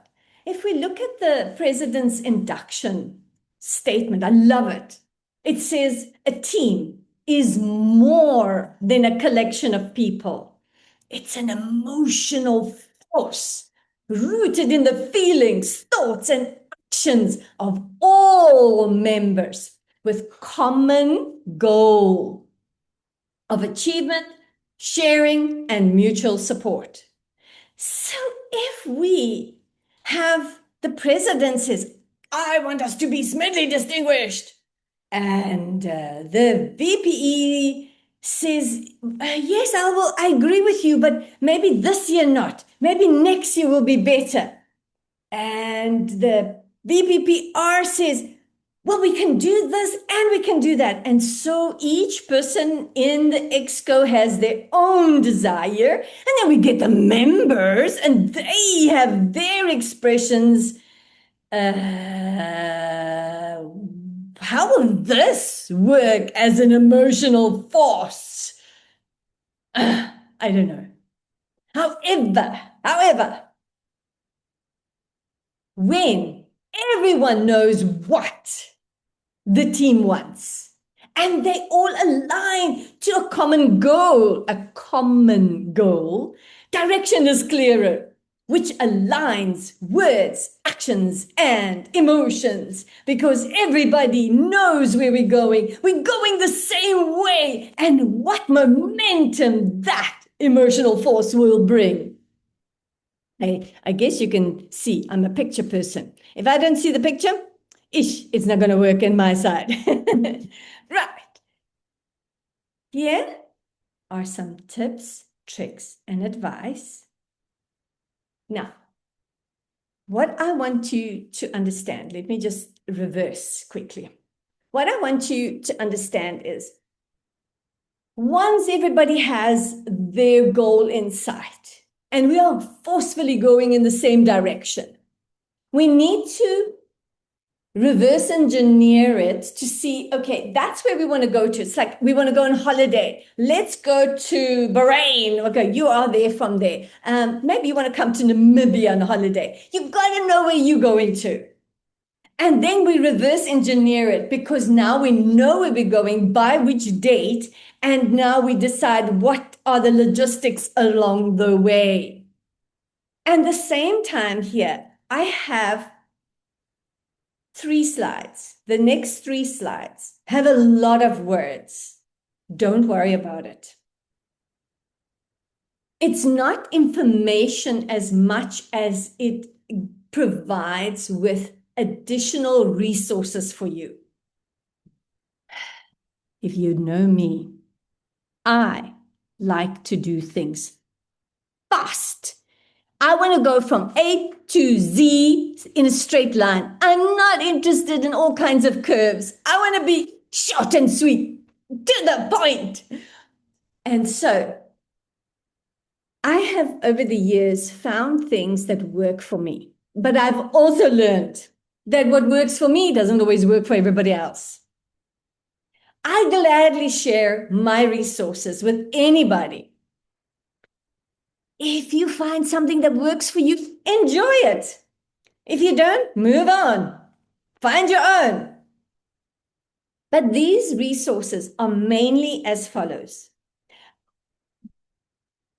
If we look at the president's induction statement, I love it. It says a team is more than a collection of people. It's an emotional force rooted in the feelings, thoughts, and actions of all members with common goal of achievement, sharing, and mutual support. So if we have the president says, I want us to be Smedley distinguished, and the VPE says, yes, I agree with you, but maybe this year not. Maybe next year will be better. And the VPPR says, well, we can do this and we can do that. And so each person in the EXCO has their own desire. And then we get the members and they have their expressions. How will this work as an emotional force? I don't know. However, when everyone knows what the team wants, and they all align to a common goal, direction is clearer, which aligns words, actions, and emotions, because everybody knows where we're going. We're going the same way, and what momentum that emotional force will bring. I guess you can see I'm a picture person. If I don't see the picture, it's not going to work in my side. Right. Here are some tips, tricks, and advice. Now, what I want you to understand, let me just reverse quickly. What I want you to understand is once everybody has their goal in sight and we are forcefully going in the same direction, we need to reverse engineer it to see, okay, that's where we want to go to. It's like we want to go on holiday. Let's go to Bahrain. Okay, you are there from there. Maybe you want to come to Namibia on holiday. You've got to know where you're going to. And then we reverse engineer it because now we know where we're going, by which date, and now we decide what are the logistics along the way. And the same time here, I have 3 slides. The next 3 slides have a lot of words. Don't worry about it. It's not information as much as it provides with additional resources for you. If you know me, I like to do things fast. I want to go from A to Z in a straight line. I'm not interested in all kinds of curves. I want to be short and sweet, to the point. And so I have over the years found things that work for me. But I've also learned that what works for me doesn't always work for everybody else. I gladly share my resources with anybody. If you find something that works for you, enjoy it. If you don't, move on. Find your own. But these resources are mainly as follows.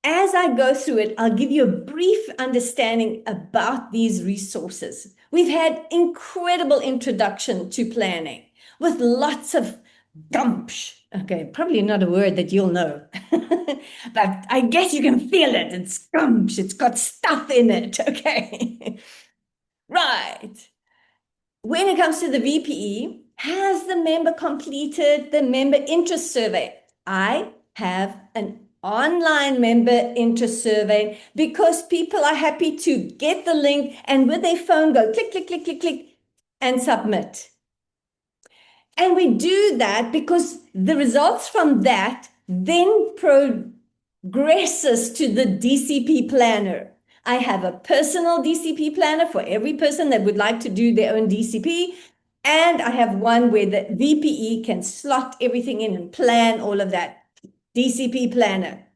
As I go through it, I'll give you a brief understanding about these resources. We've had incredible introduction to planning with lots of gumpsh. Okay, probably not a word that you'll know, but I guess you can feel it. It's gumpsh. It's got stuff in it. Okay, right. when it comes to the VPE, has the member completed the member interest survey? I have an online member interest survey because people are happy to get the link and with their phone go click, click, click, click, click, and submit. And we do that because the results from that then progresses to the DCP planner. I have a personal DCP planner for every person that would like to do their own DCP. And I have one where the VPE can slot everything in and plan all of that. DCP planner.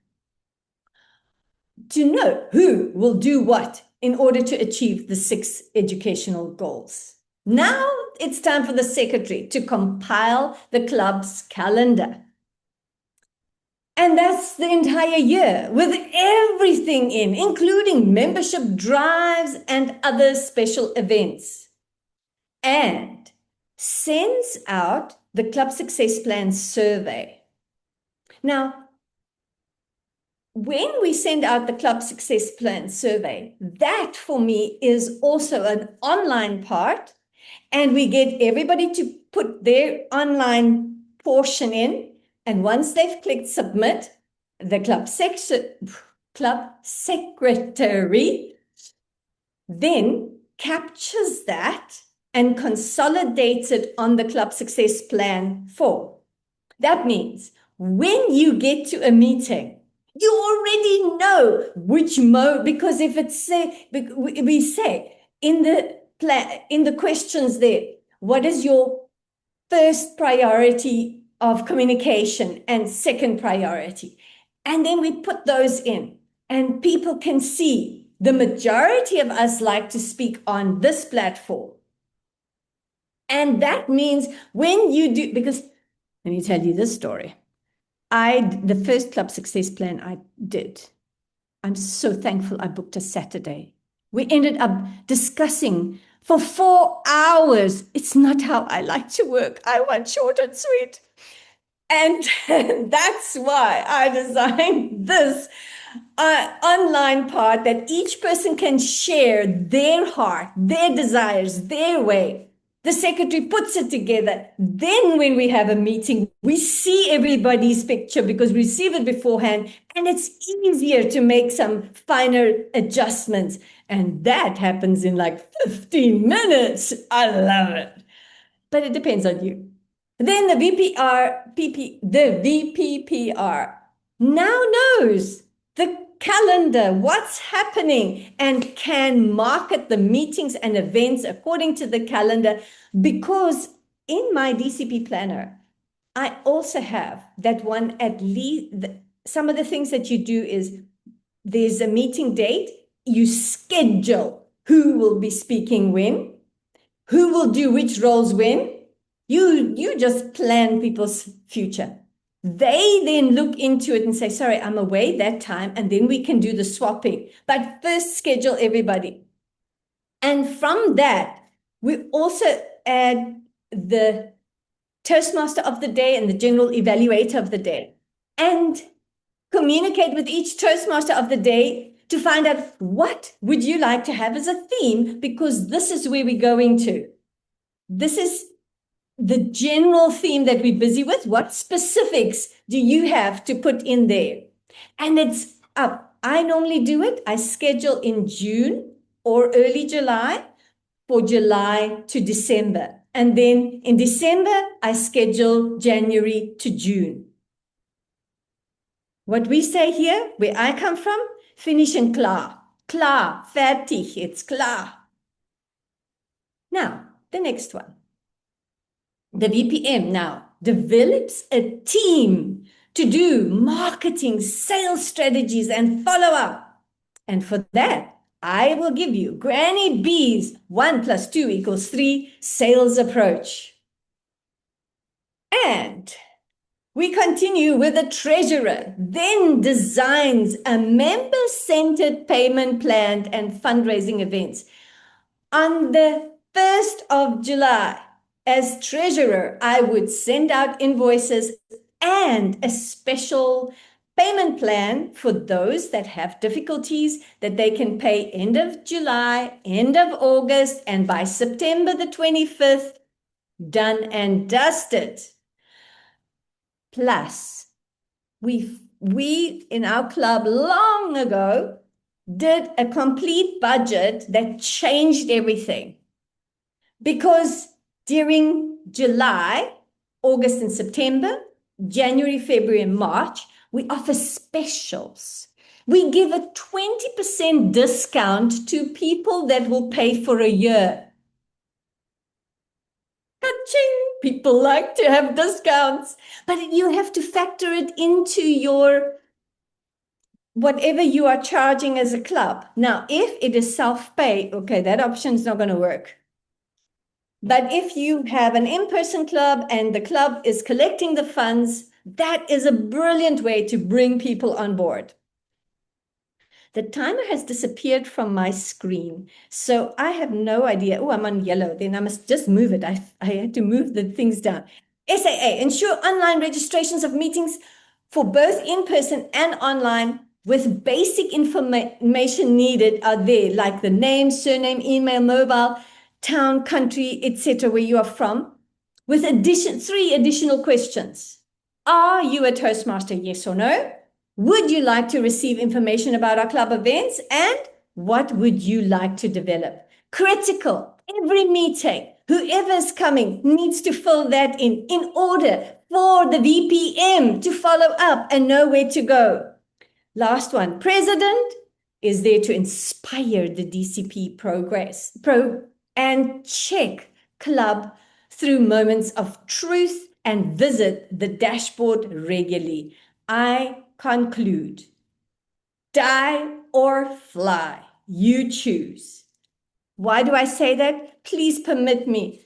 To know who will do what in order to achieve the 6 educational goals. Now it's time for the secretary to compile the club's calendar. And that's the entire year with everything in, including membership drives and other special events. And sends out the Club Success Plan survey. Now, when we send out the Club Success Plan survey, that for me is also an online part, and we get everybody to put their online portion in, and once they've clicked submit, the club secretary then captures that and consolidates it on the Club Success Plan form. That means when you get to a meeting, you already know which mode, because if it's we say in the questions there, what is your first priority of communication and second priority? And then we put those in, and people can see the majority of us like to speak on this platform. And that means when you do, because let me tell you this story. The first Club Success Plan I did, I'm so thankful I booked a Saturday. We ended up discussing for 4 hours. It's not how I like to work. I want short and sweet. And that's why I designed this online part that each person can share their heart, their desires, their way. The secretary puts it together. Then when we have a meeting, we see everybody's picture because we receive it beforehand, and it's easier to make some finer adjustments. And that happens in like 15 minutes. I love it. But it depends on you. Then the VPPR now knows the calendar, what's happening, and can market the meetings and events according to the calendar, because in my DCP planner, I also have that one at least. Some of the things that you do is there's a meeting date, you schedule who will be speaking when, who will do which roles when. You just plan people's future. They then look into it and say, sorry, I'm away that time, and then we can do the swapping. But first schedule everybody. And from that, we also add the Toastmaster of the day and the general evaluator of the day, and communicate with each Toastmaster of the day to find out what would you like to have as a theme, because this is where we're going to. This is the general theme that we're busy with. What specifics do you have to put in there? And it's up. I normally do it. I schedule in June or early July for July to December. And then in December, I schedule January to June. What we say here, where I come from, finish and klaar. Klaar, fertig, it's klaar. Now, the next one. The VPM now develops a team to do marketing, sales strategies, and follow-up. And for that, I will give you Granny B's 1 + 2 = 3 sales approach. And we continue with the treasurer, then designs a member-centered payment plan and fundraising events. On the 1st of July, as treasurer, I would send out invoices and a special payment plan for those that have difficulties that they can pay end of July, end of August, and by September the 25th, done and dusted. Plus, we in our club long ago did a complete budget that changed everything. Because during July, August and September, January, February, and March, we offer specials. We give a 20% discount to people that will pay for a year. Ka-ching! People like to have discounts, but you have to factor it into your whatever you are charging as a club. Now, if it is self-pay, okay, that option is not going to work. But if you have an in-person club and the club is collecting the funds, that is a brilliant way to bring people on board. The timer has disappeared from my screen, so I have no idea. Oh, I'm on yellow. Then I must just move it. I had to move the things down. SAA, ensure online registrations of meetings for both in-person and online with basic information needed are there, like the name, surname, email, mobile, town, country, etc., where you are from, with 3 additional questions. Are you a Toastmaster, yes or no? Would you like to receive information about our club events? And what would you like to develop? Critical. Every meeting, whoever is coming needs to fill that in order for the VPM to follow up and know where to go. Last one, President is there to inspire the DCP progress and check club through moments of truth and visit the dashboard regularly. I conclude, die or fly, you choose. Why do I say that? Please permit me.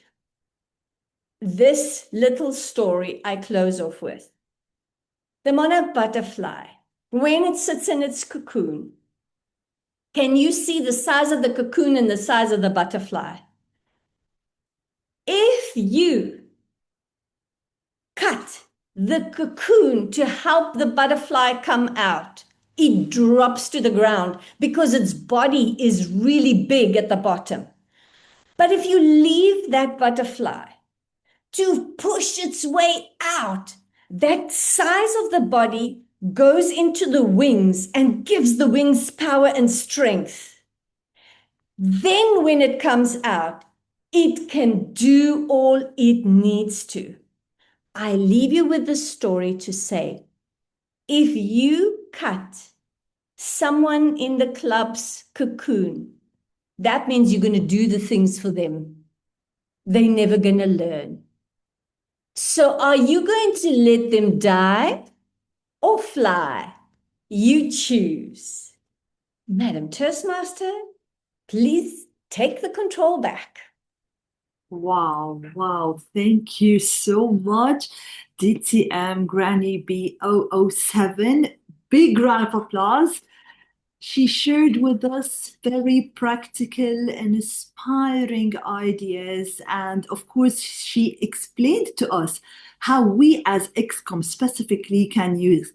This little story I close off with. The monarch butterfly, when it sits in its cocoon, can you see the size of the cocoon and the size of the butterfly? If you cut the cocoon to help the butterfly come out, it drops to the ground because its body is really big at the bottom. But if you leave that butterfly to push its way out, that size of the body goes into the wings and gives the wings power and strength. Then when it comes out, it can do all it needs to. I leave you with the story to say, if you cut someone in the club's cocoon, that means you're going to do the things for them. They're never going to learn. So are you going to let them die or fly? You choose. Madam Toastmaster, please take the control back. Wow. Thank you so much, DTM Granny B007. Big round of applause. She shared with us very practical and inspiring ideas. And of course, she explained to us how we as XCOM specifically can use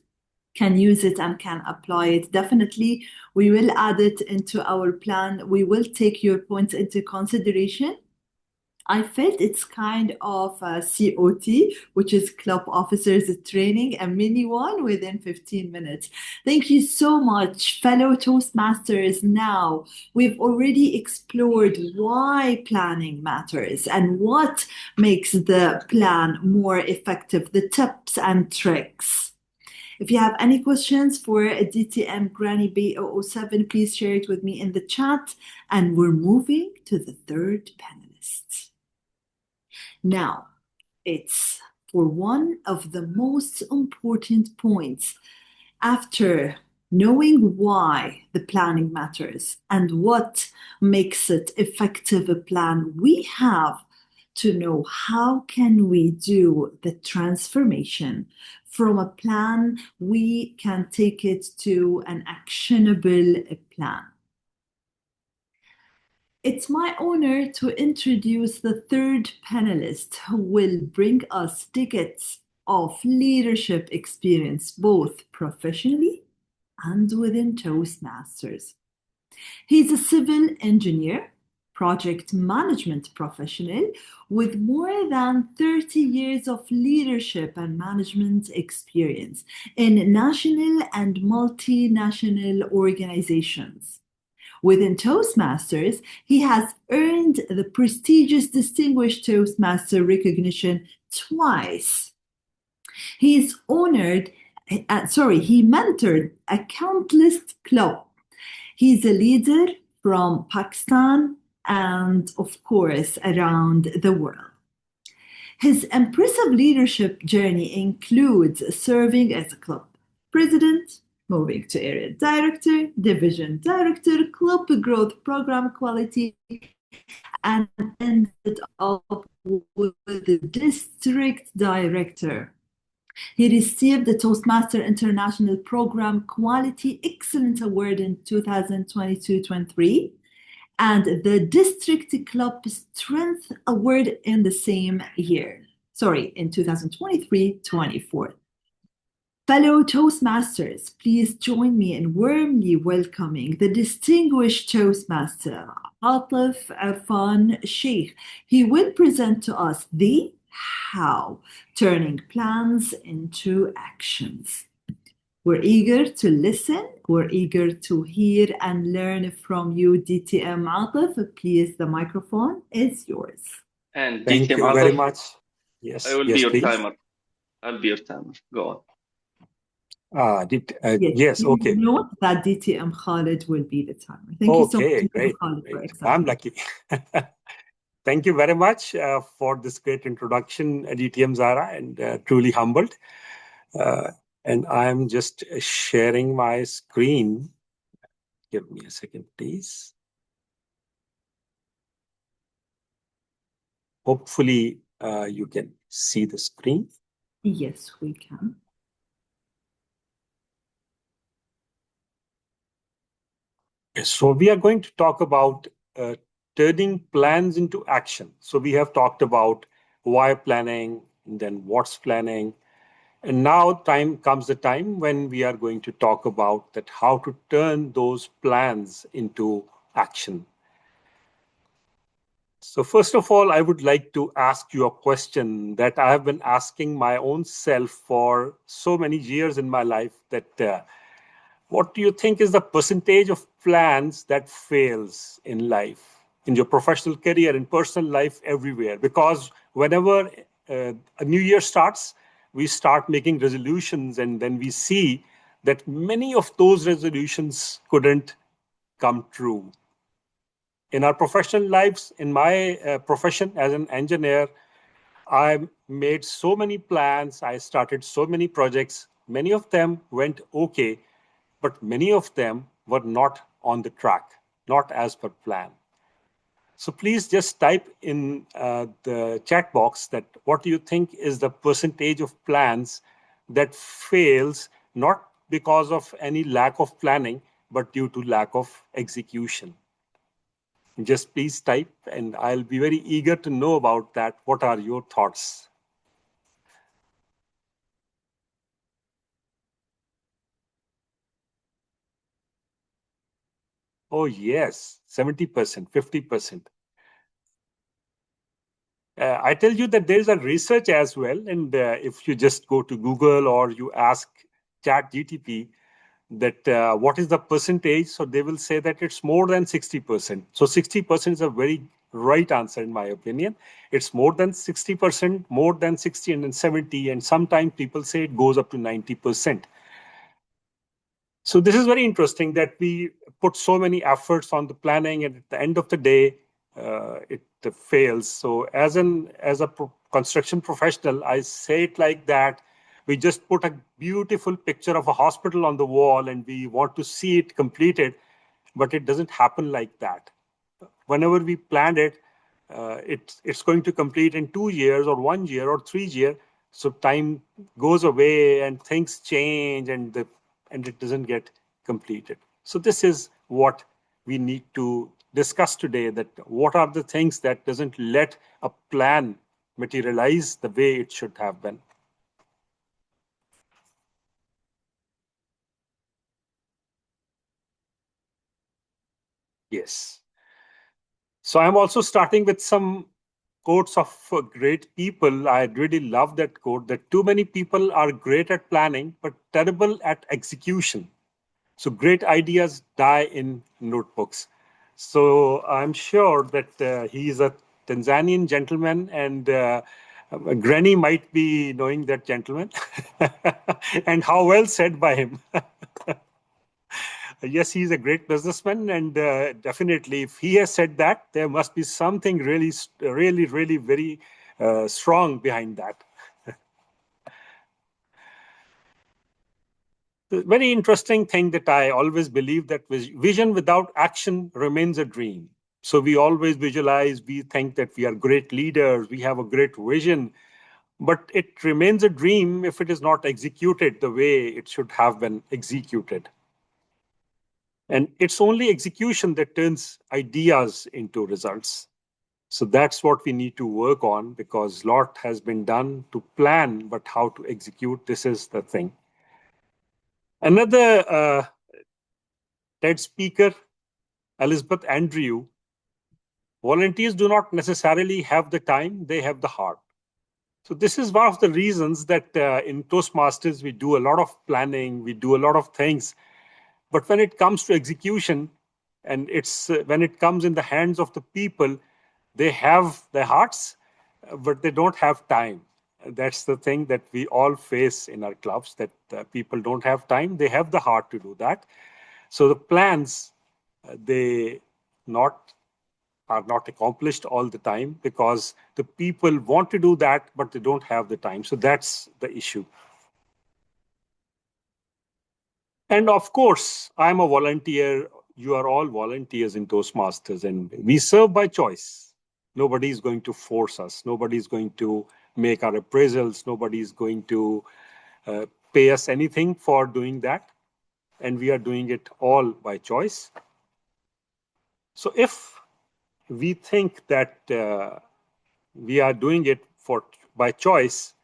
it and can apply it. Definitely, we will add it into our plan. We will take your points into consideration. I felt it's kind of a COT, which is Club Officers Training, a mini one within 15 minutes. Thank you so much, fellow Toastmasters. Now, we've already explored why planning matters and what makes the plan more effective, the tips and tricks. If you have any questions for DTM Granny B007, please share it with me in the chat. And we're moving to the third panelist. Now, it's for one of the most important points. After knowing why the planning matters and what makes it effective a plan, we have to know how can we do the transformation from a plan, we can take it to an actionable plan. It's my honor to introduce the third panelist who will bring us tickets of leadership experience, both professionally and within Toastmasters. He's a civil engineer, project management professional with more than 30 years of leadership and management experience in national and multinational organizations. Within Toastmasters, he has earned the prestigious Distinguished Toastmaster recognition twice. He mentored a countless club. He's a leader from Pakistan and, of course, around the world. His impressive leadership journey includes serving as a club president, moving to area director, division director, club growth program quality, and ended up with the district director. He received the Toastmaster International Program Quality Excellence Award in 2022-23 and the District Club Strength Award in the same year. In 2023-24. Fellow Toastmasters, please join me in warmly welcoming the distinguished Toastmaster, Atif Arfan Sheikh. He will present to us the how, turning plans into actions. We're eager to listen, we're eager to hear and learn from you, DTM Atif. Please, the microphone is yours. And Thank DTM you very Atif, much. Yes, I will be yes, your please. timer. I'll be your timer. Go on. Yes, okay. Note that DTM Khalid will be the timer. Thank you so much, DTM Great, Khalid, for great. accepting. I'm lucky. Thank you very much for this great introduction, DTM Zara, and truly humbled. And I'm just sharing my screen. Give me a second, please. Hopefully, you can see the screen. Yes, we can. So we are going to talk about turning plans into action. So we have talked about why planning, and then what's planning. And now comes the time when we are going to talk about that how to turn those plans into action. So first of all, I would like to ask you a question that I have been asking my own self for so many years in my life, that what do you think is the percentage of plans that fails in life, in your professional career, in personal life, everywhere? Because whenever a new year starts, we start making resolutions, and then we see that many of those resolutions couldn't come true. In our professional lives, in my profession as an engineer, I made so many plans, I started so many projects, many of them went okay, but many of them were not on the track, not as per plan. So please just type in the chat box that what do you think is the percentage of plans that fails, not because of any lack of planning, but due to lack of execution. Just please type, and I'll be very eager to know about that. What are your thoughts? Oh, yes, 70%, 50%. I tell you that there is a research as well, and if you just go to Google or you ask ChatGPT that what is the percentage, so they will say that it's more than 60%. So 60% is a very right answer in my opinion. It's more than 60%, more than 60 and then 70, and sometimes people say it goes up to 90%. So this is very interesting that we put so many efforts on the planning, and at the end of the day, it fails. So as a construction professional, I say it like that. We just put a beautiful picture of a hospital on the wall and we want to see it completed, but it doesn't happen like that. Whenever we planned it, it's going to complete in 2 years or 1 year or 3 years. So time goes away and things change, and it doesn't get completed. So this is what we need to discuss today, that what are the things that doesn't let a plan materialize the way it should have been. Yes. So I'm also starting with some quotes of great people. I really love that quote that too many people are great at planning, but terrible at execution. So great ideas die in notebooks. So I'm sure that he is a Tanzanian gentleman, and Granny might be knowing that gentleman. And how well said by him. Yes, he's a great businessman, and definitely, if he has said that, there must be something really, really, really very strong behind that. The very interesting thing that I always believe that vision without action remains a dream. So we always visualize, we think that we are great leaders, we have a great vision, but it remains a dream if it is not executed the way it should have been executed. And it's only execution that turns ideas into results. So that's what we need to work on, because a lot has been done to plan, but how to execute, this is the thing. Another TED speaker, Elizabeth Andrew, volunteers do not necessarily have the time, they have the heart. So this is one of the reasons that in Toastmasters, we do a lot of planning, we do a lot of things. But when it comes to execution, and it's when it comes in the hands of the people, they have their hearts, but they don't have time. That's the thing that we all face in our clubs, that people don't have time. They have the heart to do that. So the plans, they are not accomplished all the time because the people want to do that, but they don't have the time. So that's the issue. And of course, I'm a volunteer. You are all volunteers in Toastmasters, and we serve by choice. Nobody is going to force us. Nobody is going to make our appraisals. Nobody is going to pay us anything for doing that. And we are doing it all by choice. So if we think that we are doing it by choice,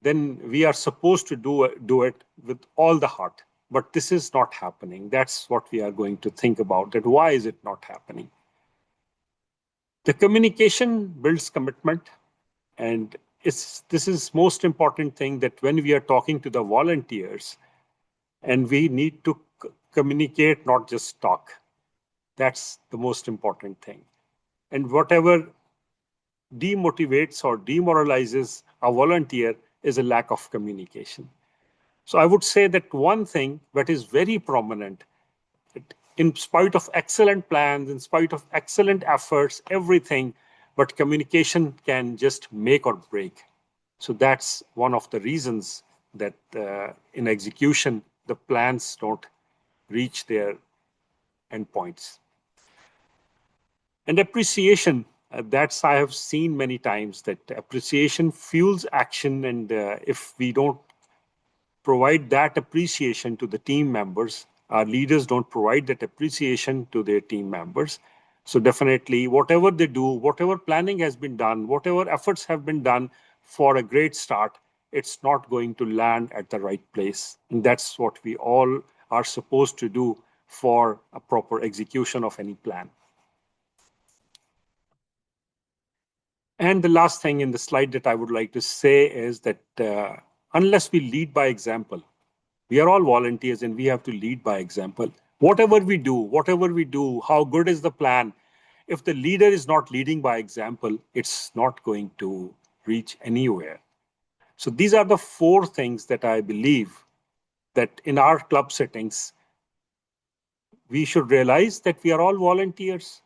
then we are supposed to do it with all the heart. But this is not happening. That's what we are going to think about, that why is it not happening? The communication builds commitment. And this is most important thing, that when we are talking to the volunteers, and we need to communicate, not just talk. That's the most important thing. And whatever demotivates or demoralizes a volunteer is a lack of communication. So I would say that one thing that is very prominent, in spite of excellent plans, in spite of excellent efforts, everything, but communication can just make or break. So that's one of the reasons that in execution, the plans don't reach their endpoints. And appreciation, that's I have seen many times that appreciation fuels action. And if we don't provide that appreciation to the team members, our leaders don't provide that appreciation to their team members. So definitely, whatever they do, whatever planning has been done, whatever efforts have been done for a great start, it's not going to land at the right place. And that's what we all are supposed to do for a proper execution of any plan. And the last thing in the slide that I would like to say is that unless we lead by example, we are all volunteers and we have to lead by example. Whatever we do, how good is the plan? If the leader is not leading by example, it's not going to reach anywhere. So these are the 4 things that I believe that in our club settings, we should realize that we are all volunteers.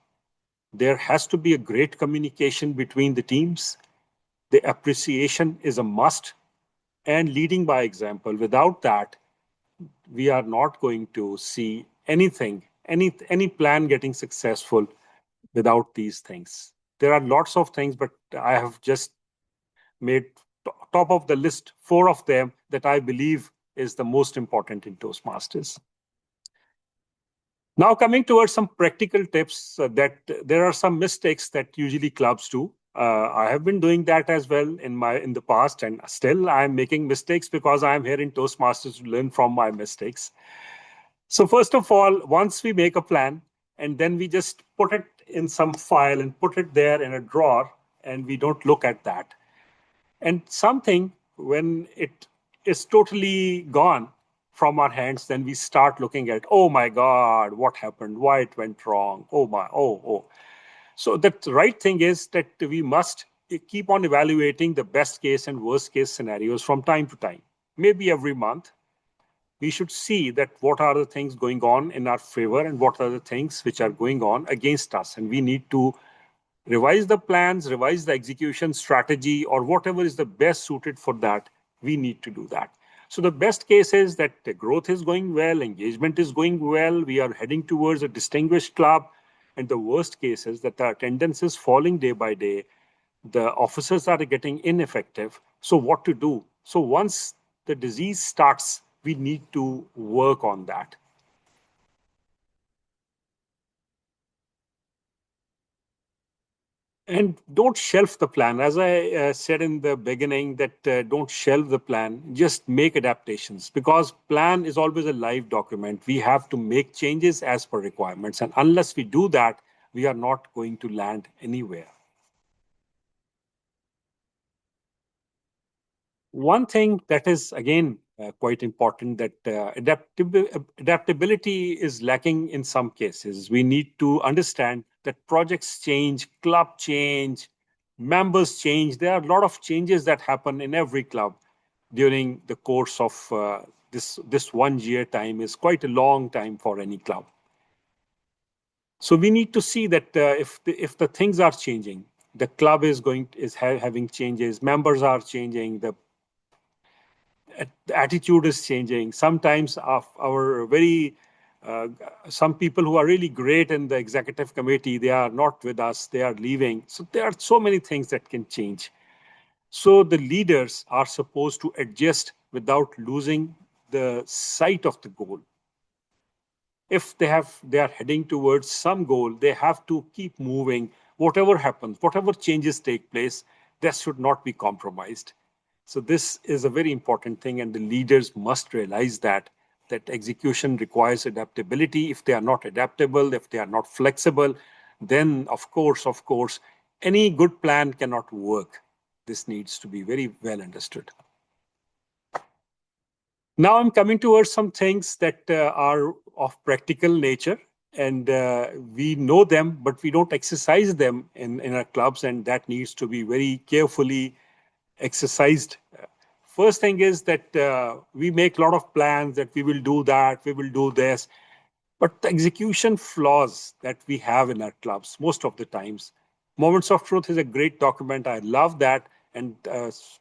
There has to be a great communication between the teams. The appreciation is a must, and leading by example. Without that, we are not going to see anything, any plan getting successful without these things. There are lots of things, but I have just made top of the list 4 of them that I believe is the most important in Toastmasters. Now coming towards some practical tips, that there are some mistakes that usually clubs do. I have been doing that as well in the past, and still I'm making mistakes because I'm here in Toastmasters to learn from my mistakes. So first of all, once we make a plan and then we just put it in some file and put it there in a drawer, and we don't look at that. And something, when it is totally gone from our hands, then we start looking at, oh my God, what happened? Why it went wrong? Oh my, oh. So the right thing is that we must keep on evaluating the best case and worst case scenarios from time to time. Maybe every month, we should see that what are the things going on in our favor and what are the things which are going on against us. And we need to revise the plans, revise the execution strategy, or whatever is the best suited for that, we need to do that. So the best case is that the growth is going well, engagement is going well, we are heading towards a distinguished club. And the worst case is that the attendance is falling day by day, the officers are getting ineffective. So what to do? So once the disease starts, we need to work on that. And don't shelf the plan. As I said in the beginning, that don't shelve the plan, just make adaptations, because plan is always a live document. We have to make changes as per requirements. And unless we do that, we are not going to land anywhere. One thing that is, again, quite important, that adaptability is lacking in some cases. We need to understand that projects change, club change, members change. There are a lot of changes that happen in every club during the course of this 1 year time is quite a long time for any club. So we need to see that if the things are changing, the club is having changes, members are changing, the attitude is changing. Sometimes some people who are really great in the executive committee, they are not with us, they are leaving. So there are so many things that can change. So the leaders are supposed to adjust without losing the sight of the goal. If they are heading towards some goal, they have to keep moving. Whatever happens, whatever changes take place, that should not be compromised. So this is a very important thing, and the leaders must realize that execution requires adaptability. If they are not adaptable, if they are not flexible, then of course, any good plan cannot work. This needs to be very well understood. Now I'm coming towards some things that are of practical nature, and we know them, but we don't exercise them in our clubs, and that needs to be very carefully exercised. First thing is that we make a lot of plans that we will do that, we will do this, but the execution flaws that we have in our clubs most of the times. Moments of Truth is a great document. I love that, and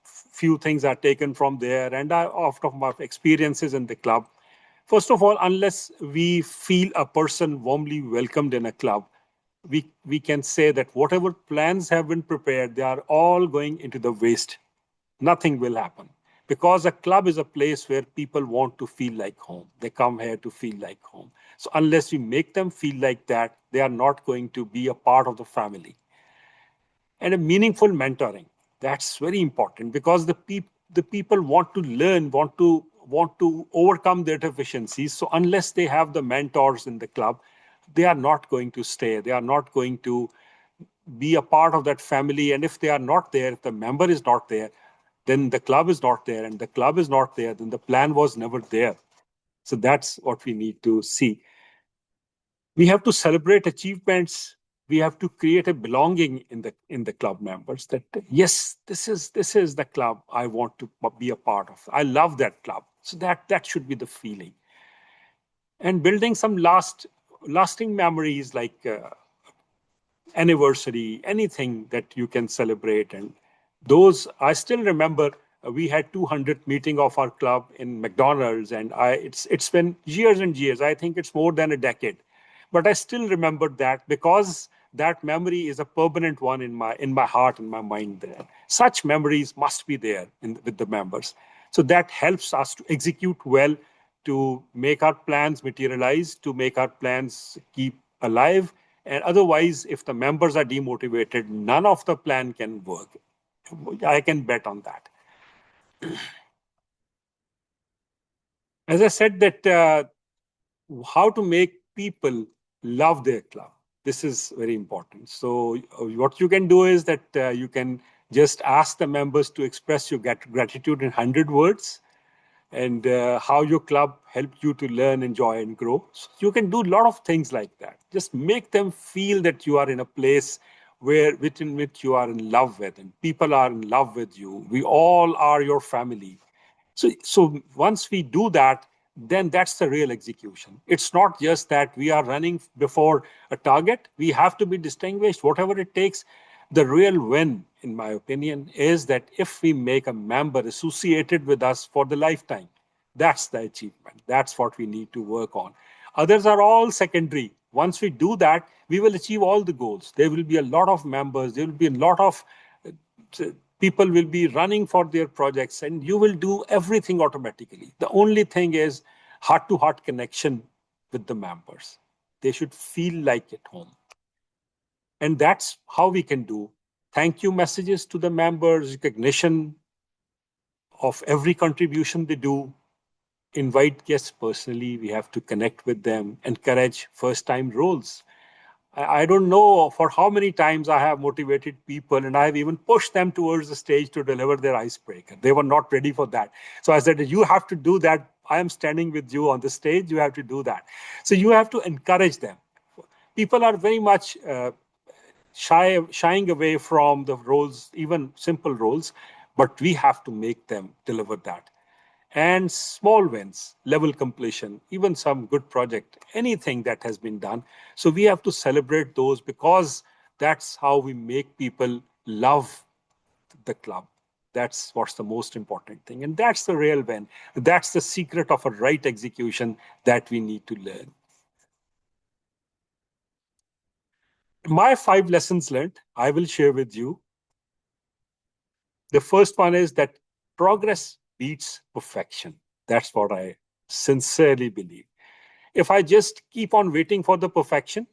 few things are taken from there, and out of my experiences in the club. First of all, unless we feel a person warmly welcomed in a club, we can say that whatever plans have been prepared, they are all going into the waste. Nothing will happen, because a club is a place where people want to feel like home. They come here to feel like home. So unless we make them feel like that, they are not going to be a part of the family. And a meaningful mentoring, that's very important, because the people want to learn, want to overcome their deficiencies. So unless they have the mentors in the club, they are not going to stay. They are not going to be a part of that family. And if they are not there, if the member is not there, then the club is not there. And the club is not there, then the plan was never there. So that's what we need to see. We have to celebrate achievements. We have to create a belonging in the club members, that yes, this is the club I want to be a part of. I love that club. So that should be the feeling. And building some lasting memories, like anniversary, anything that you can celebrate. And those, I still remember, we had 200th meeting of our club in McDonald's, and it's been years and years. I think it's more than a decade. But I still remember that, because that memory is a permanent one in my heart and my mind there. Such memories must be there with the members. So that helps us to execute well, to make our plans materialize, to make our plans keep alive. And otherwise, if the members are demotivated, none of the plan can work. I can bet on that. As I said, that how to make people love their club. This is very important. So what you can do is that you can just ask the members to express your gratitude in 100 words, and how your club helped you to learn, enjoy, and grow. So you can do a lot of things like that. Just make them feel that you are in a place within which you are in love with, and people are in love with you. We all are your family. So once we do that, then that's the real execution. It's not just that we are running before a target. We have to be distinguished, whatever it takes. The real win, in my opinion, is that if we make a member associated with us for the lifetime, that's the achievement. That's what we need to work on. Others are all secondary. Once we do that, we will achieve all the goals. There will be a lot of members. There will be a lot of people will be running for their projects, and you will do everything automatically. The only thing is heart-to-heart connection with the members. They should feel like at home. And that's how we can do thank you messages to the members, recognition of every contribution they do, invite guests personally. We have to connect with them, encourage first-time roles. I don't know for how many times I have motivated people, and I've even pushed them towards the stage to deliver their icebreaker. They were not ready for that. So I said, you have to do that. I am standing with you on the stage. You have to do that. So you have to encourage them. People are very much shying away from the roles, even simple roles, but we have to make them deliver that. And small wins, level completion, even some good project, anything that has been done. So we have to celebrate those, because that's how we make people love the club. That's what's the most important thing. And that's the real win. That's the secret of a right execution that we need to learn. My 5 lessons learned, I will share with you. The first one is that progress beats perfection. That's what I sincerely believe. If I just keep on waiting for the perfection,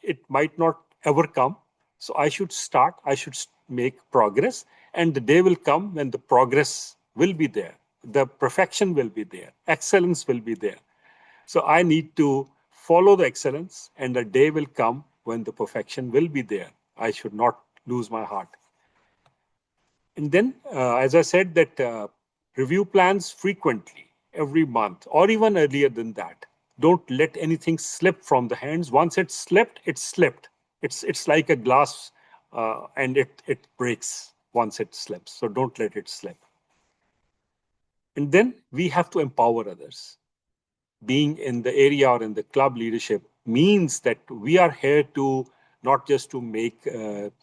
it might not ever come. So I should start, I should make progress, and the day will come when the progress will be there. The perfection will be there. Excellence will be there. So I need to follow the excellence, and the day will come when the perfection will be there. I should not lose my heart. And then, as I said, that review plans frequently, every month, or even earlier than that. Don't let anything slip from the hands. Once it's slipped, it's slipped. It's like a glass, and it breaks once it slips. So don't let it slip. And then we have to empower others. Being in the area or in the club leadership means that we are here to not just to make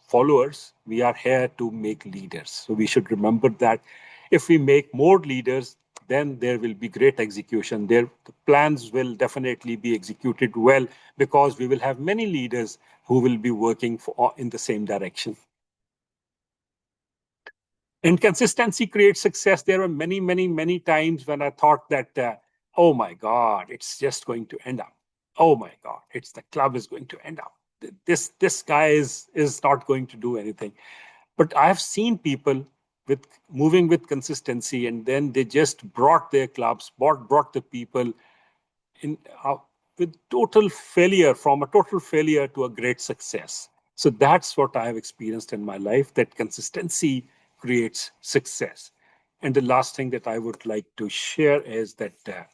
followers, we are here to make leaders. So we should remember that if we make more leaders, then there will be great execution. The plans will definitely be executed well, because we will have many leaders who will be working in the same direction. And consistency creates success. There were many, many, many times when I thought that, oh my God, it's just going to end up. Oh my God, the club is going to end up. This guy is not going to do anything. But I have seen people moving with consistency, and then they just brought their clubs, brought the people in with total failure, from a total failure to a great success. So that's what I have experienced in my life, that consistency creates success. And the last thing that I would like to share is that,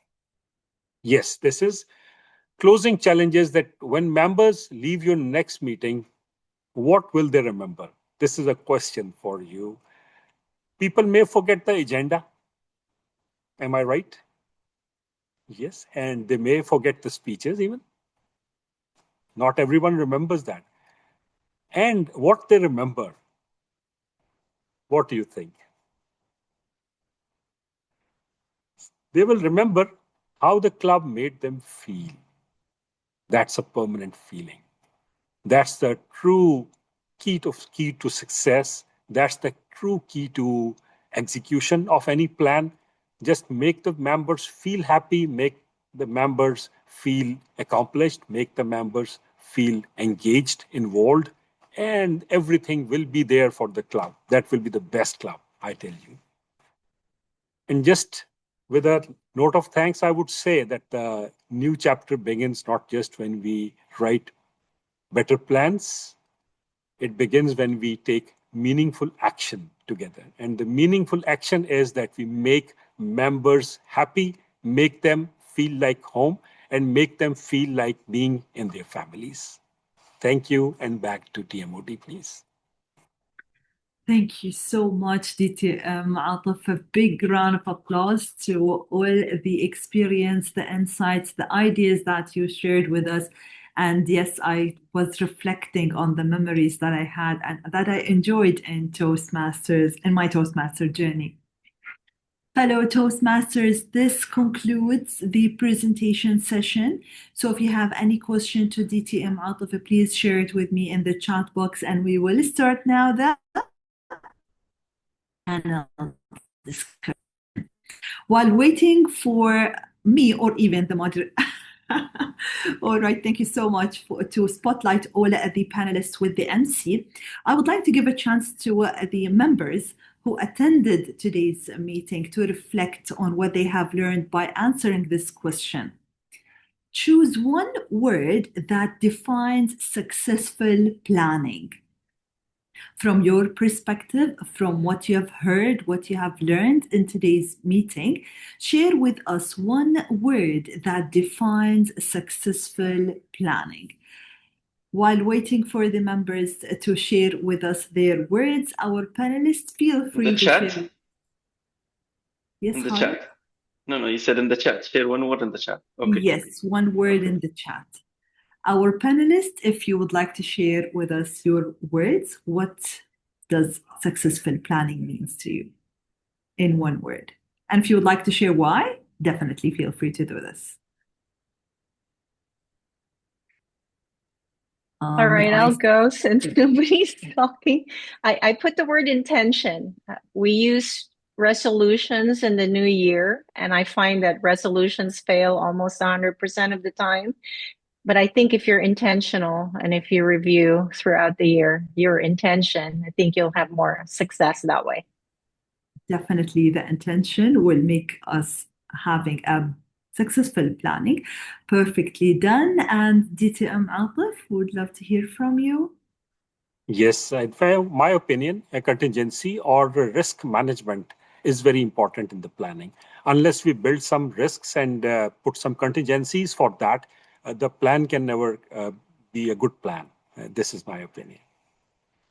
yes, this is closing challenges, that when members leave your next meeting, what will they remember? This is a question for you. People may forget the agenda. Am I right? Yes. And they may forget the speeches even. Not everyone remembers that. And what they remember, what do you think? They will remember how the club made them feel. That's a permanent feeling. That's the true key to success. That's the true key to execution of any plan. Just make the members feel happy, make the members feel accomplished, make the members feel engaged, involved, and everything will be there for the club. That will be the best club, I tell you. And just with a note of thanks, I would say that the new chapter begins not just when we write better plans, it begins when we take meaningful action together. And the meaningful action is that we make members happy, make them feel like home, and make them feel like being in their families. Thank you, and back to TMOD, please. Thank you so much, DTM Atif. A big round of applause to all the experience, the insights, the ideas that you shared with us. And yes, I was reflecting on the memories that I had and that I enjoyed in Toastmasters, in my Toastmaster journey. Fellow Toastmasters, this concludes the presentation session. So if you have any question to DTM Atif, please share it with me in the chat box, and we will start now the panel discussion. While waiting for me or even the moderator. All right, thank you so much to spotlight all the panelists with the MC. I would like to give a chance to the members who attended today's meeting to reflect on what they have learned by answering this question. Choose one word that defines successful planning. From your perspective, from what you have heard, what you have learned in today's meeting, share with us one word that defines successful planning. While waiting for the members to share with us their words, our panelists feel free to share. Yes, in the Khalid? chat. No, you said in the chat. Share one word in the chat. Okay. Yes, one word in the chat. Our panelists, if you would like to share with us your words, what does successful planning means to you in one word? And if you would like to share why, definitely feel free to do this. All right, I'll go since nobody's talking. I put the word intention. We use resolutions in the new year, and I find that resolutions fail almost 100% of the time. But I think if you're intentional and if you review throughout the year your intention, I think you'll have more success that way. Definitely the intention will make us having a successful planning. Perfectly done. And DTM Atif, would love to hear from you. Yes, in my opinion, a contingency or risk management is very important in the planning. Unless we build some risks and put some contingencies for that, the plan can never be a good plan. This is my opinion.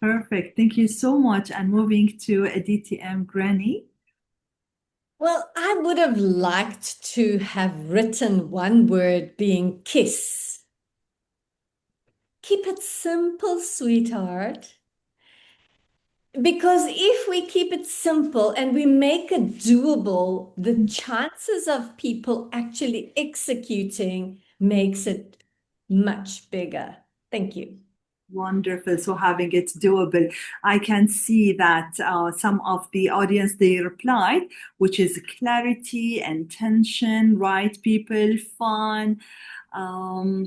Perfect. Thank you so much. And moving to a DTM Granny. Well, I would have liked to have written one word being kiss. Keep it simple, sweetheart. Because if we keep it simple and we make it doable, the chances of people actually executing makes it much bigger. Thank you. Wonderful. So having it doable. I can see that some of the audience, they replied, which is clarity, intention, right people, fun,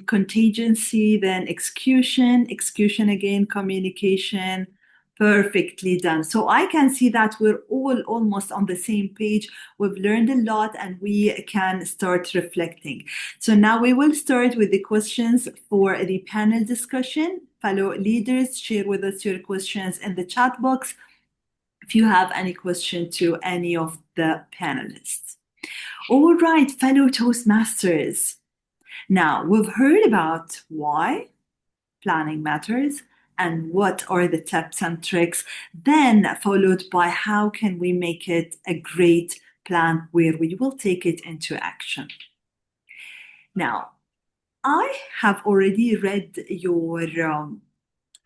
contingency, then execution again, communication. Perfectly done. So I can see that we're all almost on the same page. We've learned a lot and we can start reflecting. So now we will start with the questions for the panel discussion. Fellow leaders, share with us your questions in the chat box if you have any question to any of the panelists. All right, fellow Toastmasters. Now, we've heard about why planning matters and what are the tips and tricks, then followed by how can we make it a great plan where we will take it into action. Now, I have already read your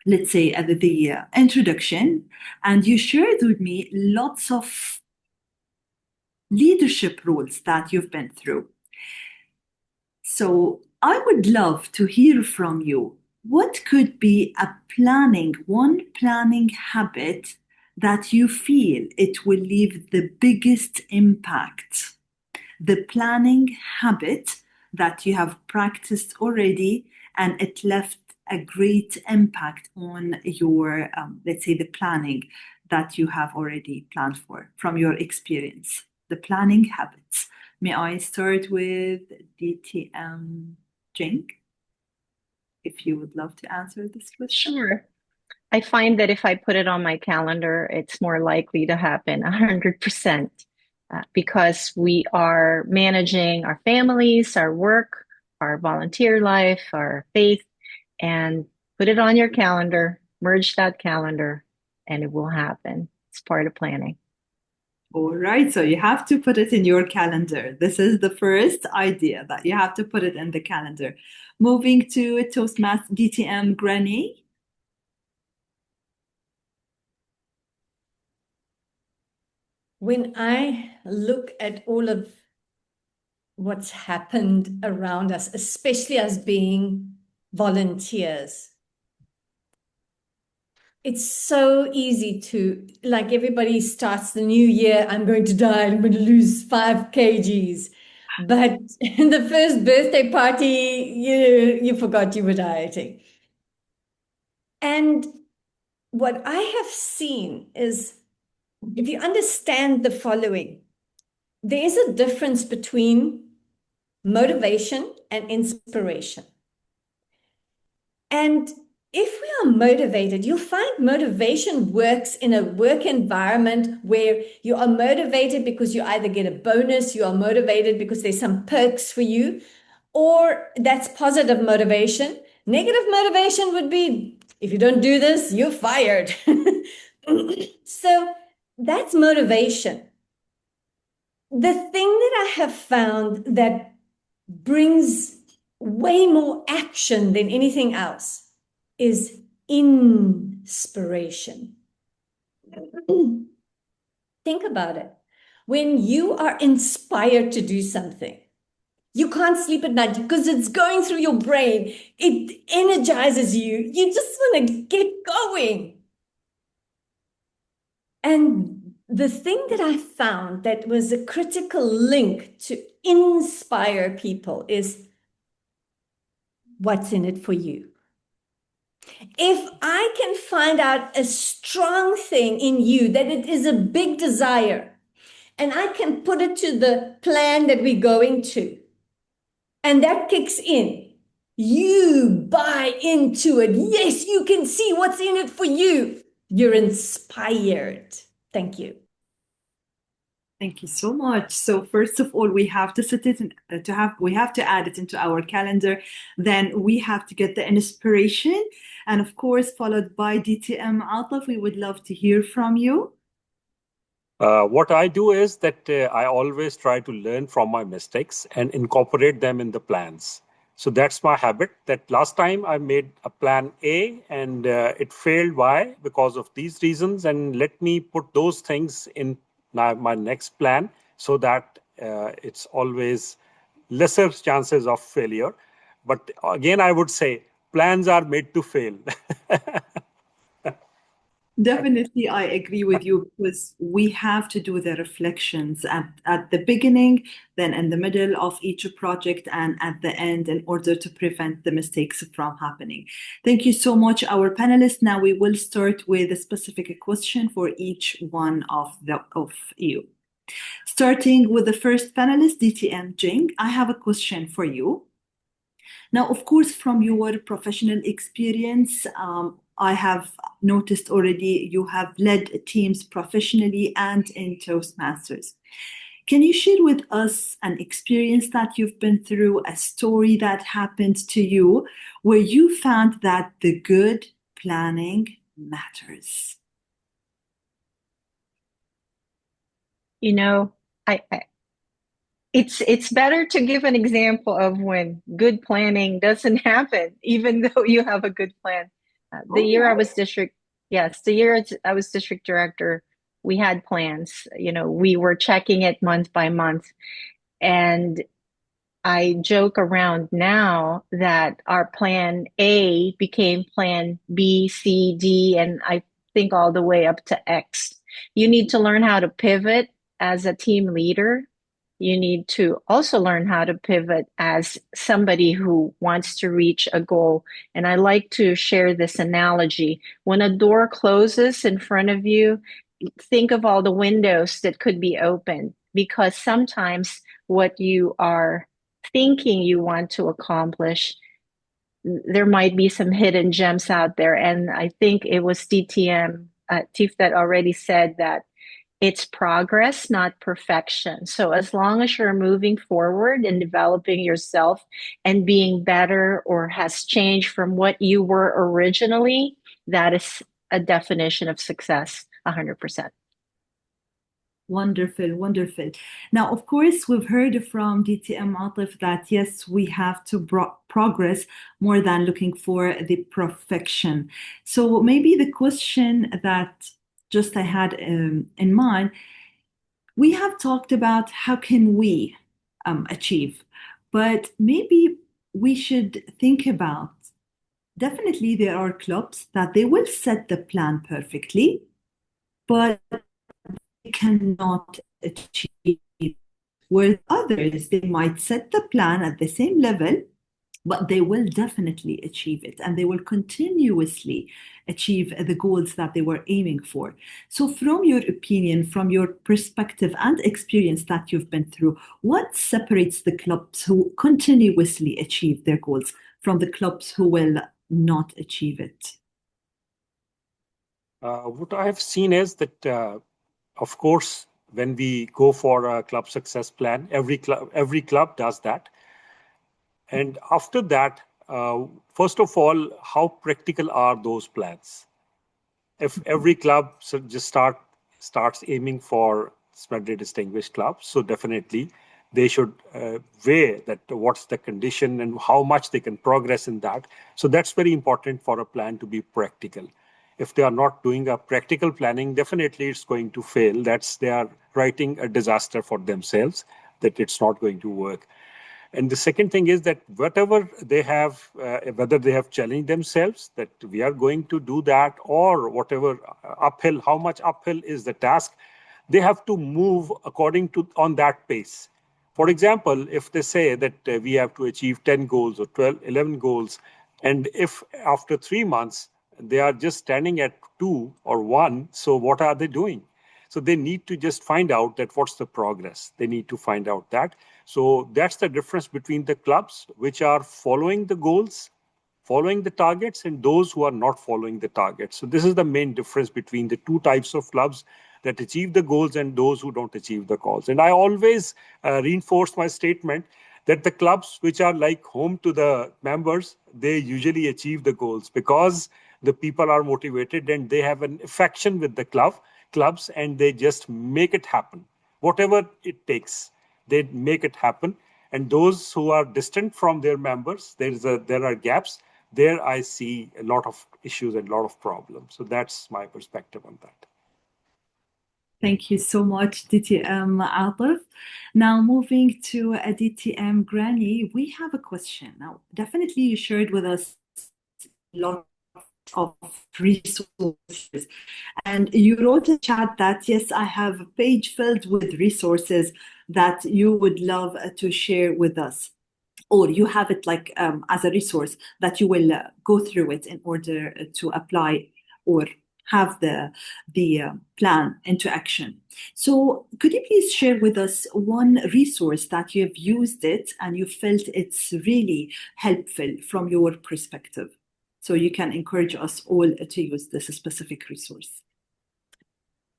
let's say the introduction, and you shared with me lots of leadership roles that you've been through. So I would love to hear from you. What could be one planning habit that you feel it will leave the biggest impact? The planning habit that you have practiced already and it left a great impact on your, let's say, the planning that you have already planned for from your experience. the planning habits. May I start with DTM Jing? If you would love to answer this question. Sure. I find that if I put it on my calendar, it's more likely to happen 100%, because we are managing our families, our work, our volunteer life, our faith, and put it on your calendar, merge that calendar, and it will happen. It's part of planning. All right, so you have to put it in your calendar. This is the first idea, that you have to put it in the calendar. Moving to Toastmaster DTM Granny. When I look at all of what's happened around us, especially as being volunteers, it's so easy to, like, everybody starts the new year, I'm going to diet, I'm going to lose 5 kgs. But in the first birthday party, you forgot you were dieting. And what I have seen is, if you understand the following, there is a difference between motivation and inspiration. And if we are motivated, you'll find motivation works in a work environment where you are motivated because you either get a bonus, you are motivated because there's some perks for you, or that's positive motivation. Negative motivation would be, if you don't do this, you're fired. So that's motivation. The thing that I have found that brings way more action than anything else is inspiration. Think about it. When you are inspired to do something, you can't sleep at night because it's going through your brain. It energizes you. You just want to get going. And the thing that I found that was a critical link to inspire people is, what's in it for you? If I can find out a strong thing in you, that it is a big desire, and I can put it to the plan that we're going to, and that kicks in, you buy into it. Yes, you can see what's in it for you. You're inspired. Thank you. Thank you so much. So first of all, we have to set it we have to add it into our calendar. Then we have to get the inspiration, and of course, followed by DTM Ataf. We would love to hear from you. What I do is that I always try to learn from my mistakes and incorporate them in the plans. So that's my habit. That last time I made a plan A and it failed. Why? Because of these reasons. And let me put those things in my next plan so that it's always lesser chances of failure. But again, I would say plans are made to fail. Definitely, I agree with you, because we have to do the reflections at the beginning, then in the middle of each project, and at the end, in order to prevent the mistakes from happening. Thank you so much, our panelists. Now we will start with a specific question for each one of you. Starting with the first panelist, DTM Jing, I have a question for you. Now, of course, from your professional experience, I have noticed already you have led teams professionally and in Toastmasters. Can you share with us an experience that you've been through, a story that happened to you, where you found that the good planning matters? You know, it's better to give an example of when good planning doesn't happen, even though you have a good plan. The year I was district director, we had plans. You know, we were checking it month by month, and I joke around now that our plan A became plan B, C, D, and I think all the way up to X. You need to learn how to pivot as a team leader. You need to also learn how to pivot as somebody who wants to reach a goal. And I like to share this analogy. When a door closes in front of you, think of all the windows that could be open. because sometimes what you are thinking you want to accomplish, there might be some hidden gems out there. And I think it was DTM, Tiff, that already said that it's progress, not perfection. So as long as you're moving forward and developing yourself and being better or has changed from what you were originally, that is a definition of success, 100%. Wonderful, wonderful. Now, of course, we've heard from DTM Atif that yes, we have to progress more than looking for the perfection. So maybe the question that just I had in mind, we have talked about how can we achieve, but maybe we should think about, definitely there are clubs that they will set the plan perfectly, but cannot achieve, where others they might set the plan at the same level, but they will definitely achieve it and they will continuously achieve the goals that they were aiming for. So from your opinion, from your perspective and experience that you've been through, what separates the clubs who continuously achieve their goals from the clubs who will not achieve it? What I have seen is that, of course, when we go for a club success plan, every club does that. And after that, first of all, how practical are those plans? If every club just starts aiming for splendidly distinguished clubs, so definitely they should weigh that what's the condition and how much they can progress in that. So that's very important for a plan to be practical. If they are not doing a practical planning, definitely it's going to fail. They are writing a disaster for themselves, that it's not going to work. And the second thing is that whatever they have, whether they have challenged themselves that we are going to do that, or whatever uphill, how much uphill is the task, they have to move according to on that pace. For example, if they say that we have to achieve 10 goals or 12, 11 goals, and if after 3 months they are just standing at 2 or 1, so what are they doing? So they need to just find out that what's the progress. They need to find out that. So that's the difference between the clubs which are following the goals, following the targets, and those who are not following the targets. So this is the main difference between the two types of clubs that achieve the goals and those who don't achieve the goals. And I always reinforce my statement that the clubs which are like home to the members, they usually achieve the goals because the people are motivated and they have an affection with the clubs, and they just make it happen. Whatever it takes, they make it happen. And those who are distant from their members, there are gaps. There I see a lot of issues and a lot of problems. So that's my perspective on that. Thank you so much, DTM Atif. Now, moving to DTM Granny, we have a question. Now, definitely you shared with us a lot of resources, and you wrote in the chat that, yes, I have a page filled with resources that you would love to share with us, or you have it like as a resource that you will go through it in order to apply or have the plan into action. So could you please share with us one resource that you have used it and you felt it's really helpful from your perspective, so you can encourage us all to use this specific resource?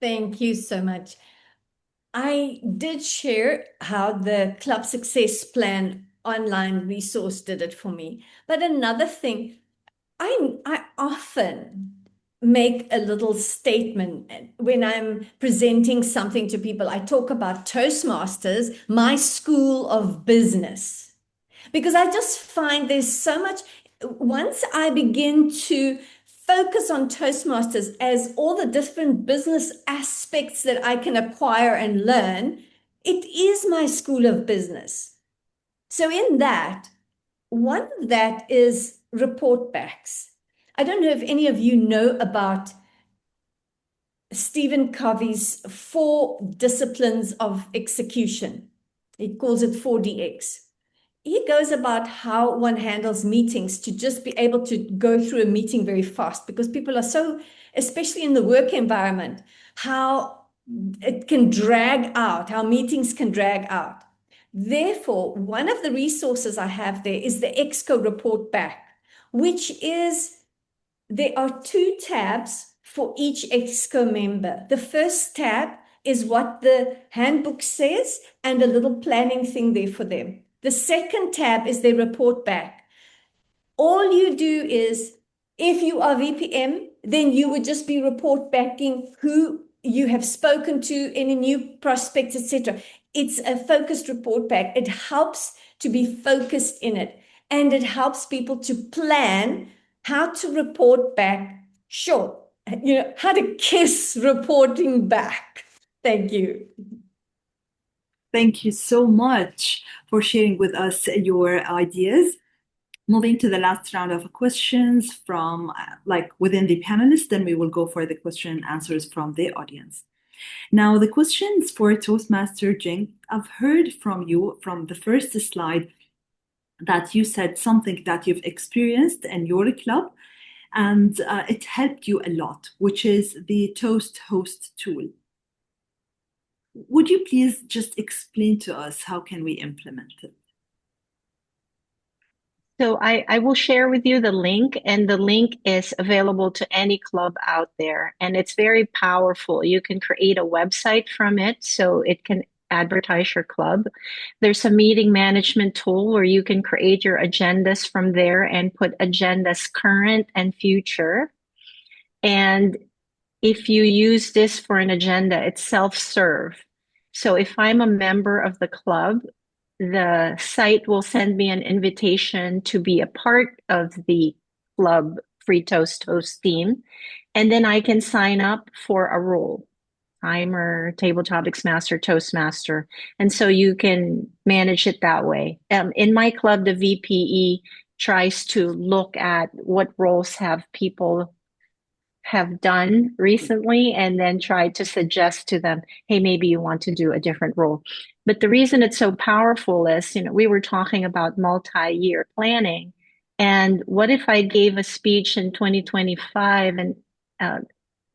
Thank you so much. I did share how the Club Success Plan online resource did it for me. But another thing, I often make a little statement when I'm presenting something to people. I talk about Toastmasters, my school of business, because I just find there's so much. Once I begin to focus on Toastmasters as all the different business aspects that I can acquire and learn, it is my school of business. So in that, one of that is report backs. I don't know if any of you know about Stephen Covey's 4 disciplines of execution. He calls it 4DX. He goes about how one handles meetings to just be able to go through a meeting very fast, because people are so, especially in the work environment, how it can drag out, our meetings can drag out. Therefore, one of the resources I have there is the EXCO report back, which is, there are 2 tabs for each EXCO member. The first tab is what the handbook says and a little planning thing there for them. The second tab is their report back. All you do is, if you are VPM, then you would just be report backing who you have spoken to, any new prospects, etc. It's a focused report back. It helps to be focused in it, and it helps people to plan how to report back. Sure, how to kiss reporting back. Thank you. Thank you so much for sharing with us your ideas. Moving to the last round of questions from within the panelists, then we will go for the question and answers from the audience. Now, the questions for Toastmaster Jing, I've heard from you from the first slide that you said something that you've experienced in your club, and it helped you a lot, which is the Toast Host tool. Would you please just explain to us how can we implement it? So I will share with you the link, and the link is available to any club out there, and it's very powerful. You can create a website from it so it can advertise your club. There's a meeting management tool where you can create your agendas from there and put agendas current and future. And if you use this for an agenda, it's self-serve. So if I'm a member of the club, the site will send me an invitation to be a part of the club Free Toast Host team. And then I can sign up for a role, timer, table topics master, Toastmaster. And so you can manage it that way. In my club, the VPE tries to look at what roles have people have done recently and then try to suggest to them, hey, maybe you want to do a different role. But the reason it's so powerful is, we were talking about multi-year planning. And what if I gave a speech in 2025 and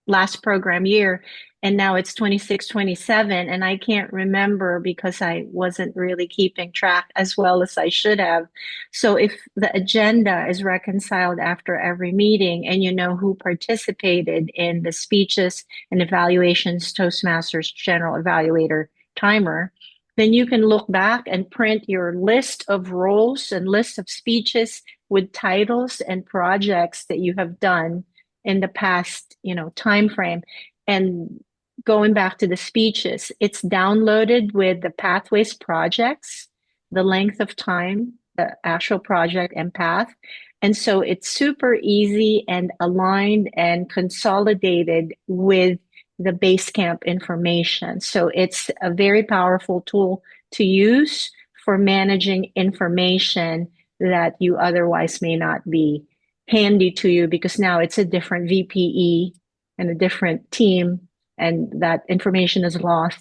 last program year, and now it's 26, 27, and I can't remember because I wasn't really keeping track as well as I should have. So if the agenda is reconciled after every meeting and you know who participated in the speeches and evaluations, Toastmasters, General Evaluator, Timer, then you can look back and print your list of roles and list of speeches with titles and projects that you have done in the past, time frame. And going back to the speeches, it's downloaded with the pathways projects, the length of time, the actual project and path. And so it's super easy and aligned and consolidated with the Basecamp information. So it's a very powerful tool to use for managing information that you otherwise may not be handy to you, because now it's a different VPE and a different team, and that information is lost,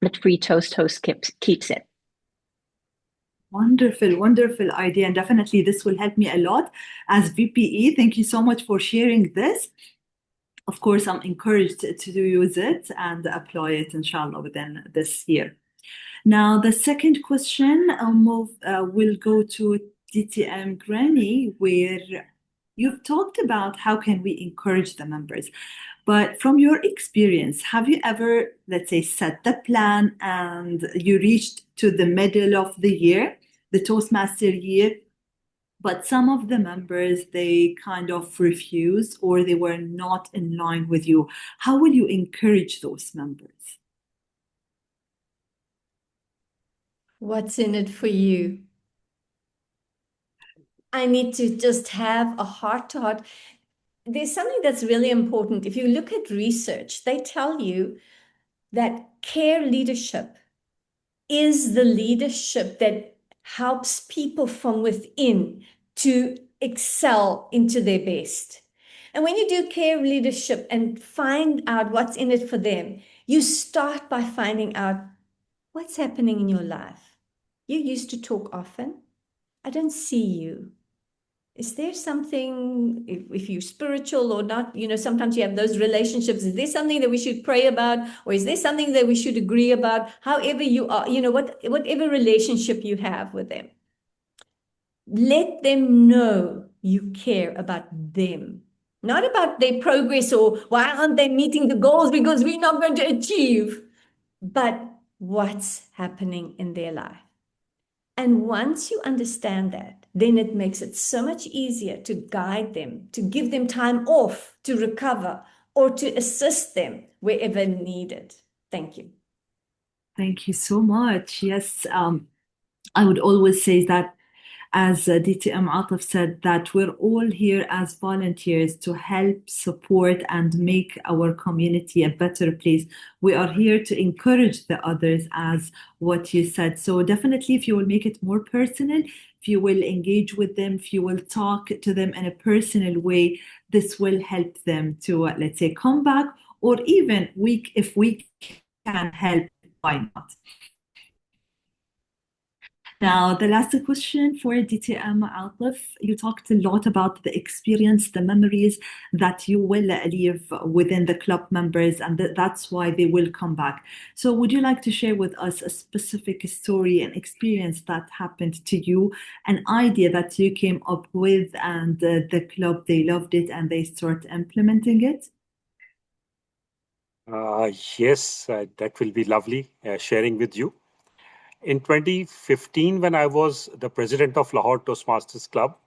but Free Toast Host keeps it. Wonderful, wonderful idea. And definitely this will help me a lot as VPE. Thank you so much for sharing this. Of course, I'm encouraged to use it and apply it, inshallah, within this year. Now, the second question will go to DTM Granny, where you've talked about how can we encourage the members. But from your experience, have you ever, let's say, set the plan and you reached to the middle of the year, the Toastmaster year, but some of the members, they kind of refused or they were not in line with you? How will you encourage those members? What's in it for you? I need to just have a heart-to-heart. There's something that's really important. If you look at research, they tell you that care leadership is the leadership that helps people from within to excel into their best. And when you do care leadership and find out what's in it for them, you start by finding out what's happening in your life. You used to talk often. I don't see you. Is there something, if you're spiritual or not, sometimes you have those relationships. Is there something that we should pray about? Or is there something that we should agree about? However you are, whatever relationship you have with them, let them know you care about them, not about their progress or why aren't they meeting the goals because we're not going to achieve, but what's happening in their life. And once you understand that, then it makes it so much easier to guide them, to give them time off to recover, or to assist them wherever needed. Thank you. Thank you so much. Yes, I would always say that, as DTM Ataf said, that we're all here as volunteers to help, support, and make our community a better place. We are here to encourage the others, as what you said. So definitely, if you will make it more personal, if you will engage with them, if you will talk to them in a personal way, this will help them to, let's say, come back, or even if we can help, why not? Now, the last question for DTM Altif, you talked a lot about the experience, the memories that you will leave within the club members, and that's why they will come back. So would you like to share with us a specific story and experience that happened to you, an idea that you came up with, and the club, they loved it and they start implementing it? Yes, that will be lovely sharing with you. In 2015, when I was the president of Lahore Toastmasters Club,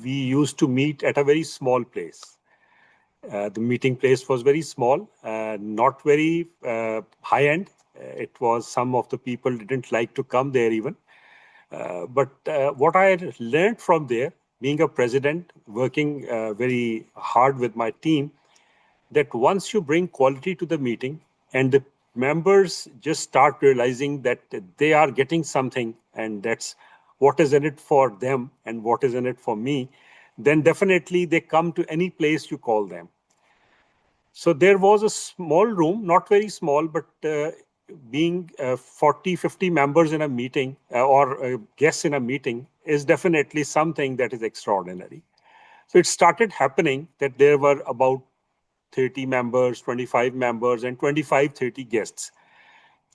we used to meet at a very small place. The meeting place was very small, not very high-end. It was, some of the people didn't like to come there even. But what I learned from there, being a president, working very hard with my team, that once you bring quality to the meeting and the members just start realizing that they are getting something, and that's what is in it for them and what is in it for me, then definitely they come to any place you call them. So there was a small room, not very small, but being 40, 50 members in a meeting or guests in a meeting is definitely something that is extraordinary. So it started happening that there were about 30 members, 25 members, and 25, 30 guests.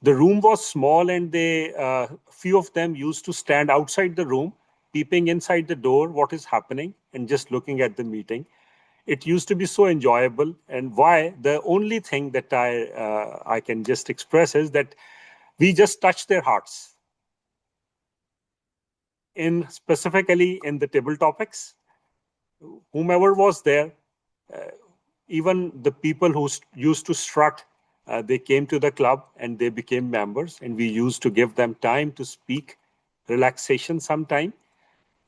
The room was small, and few of them used to stand outside the room, peeping inside the door, what is happening, and just looking at the meeting. It used to be so enjoyable. And why? The only thing that I can just express is that we just touched their hearts. Specifically in the table topics, whomever was there, even the people who used to strut, they came to the club and they became members, and we used to give them time to speak, relaxation sometime,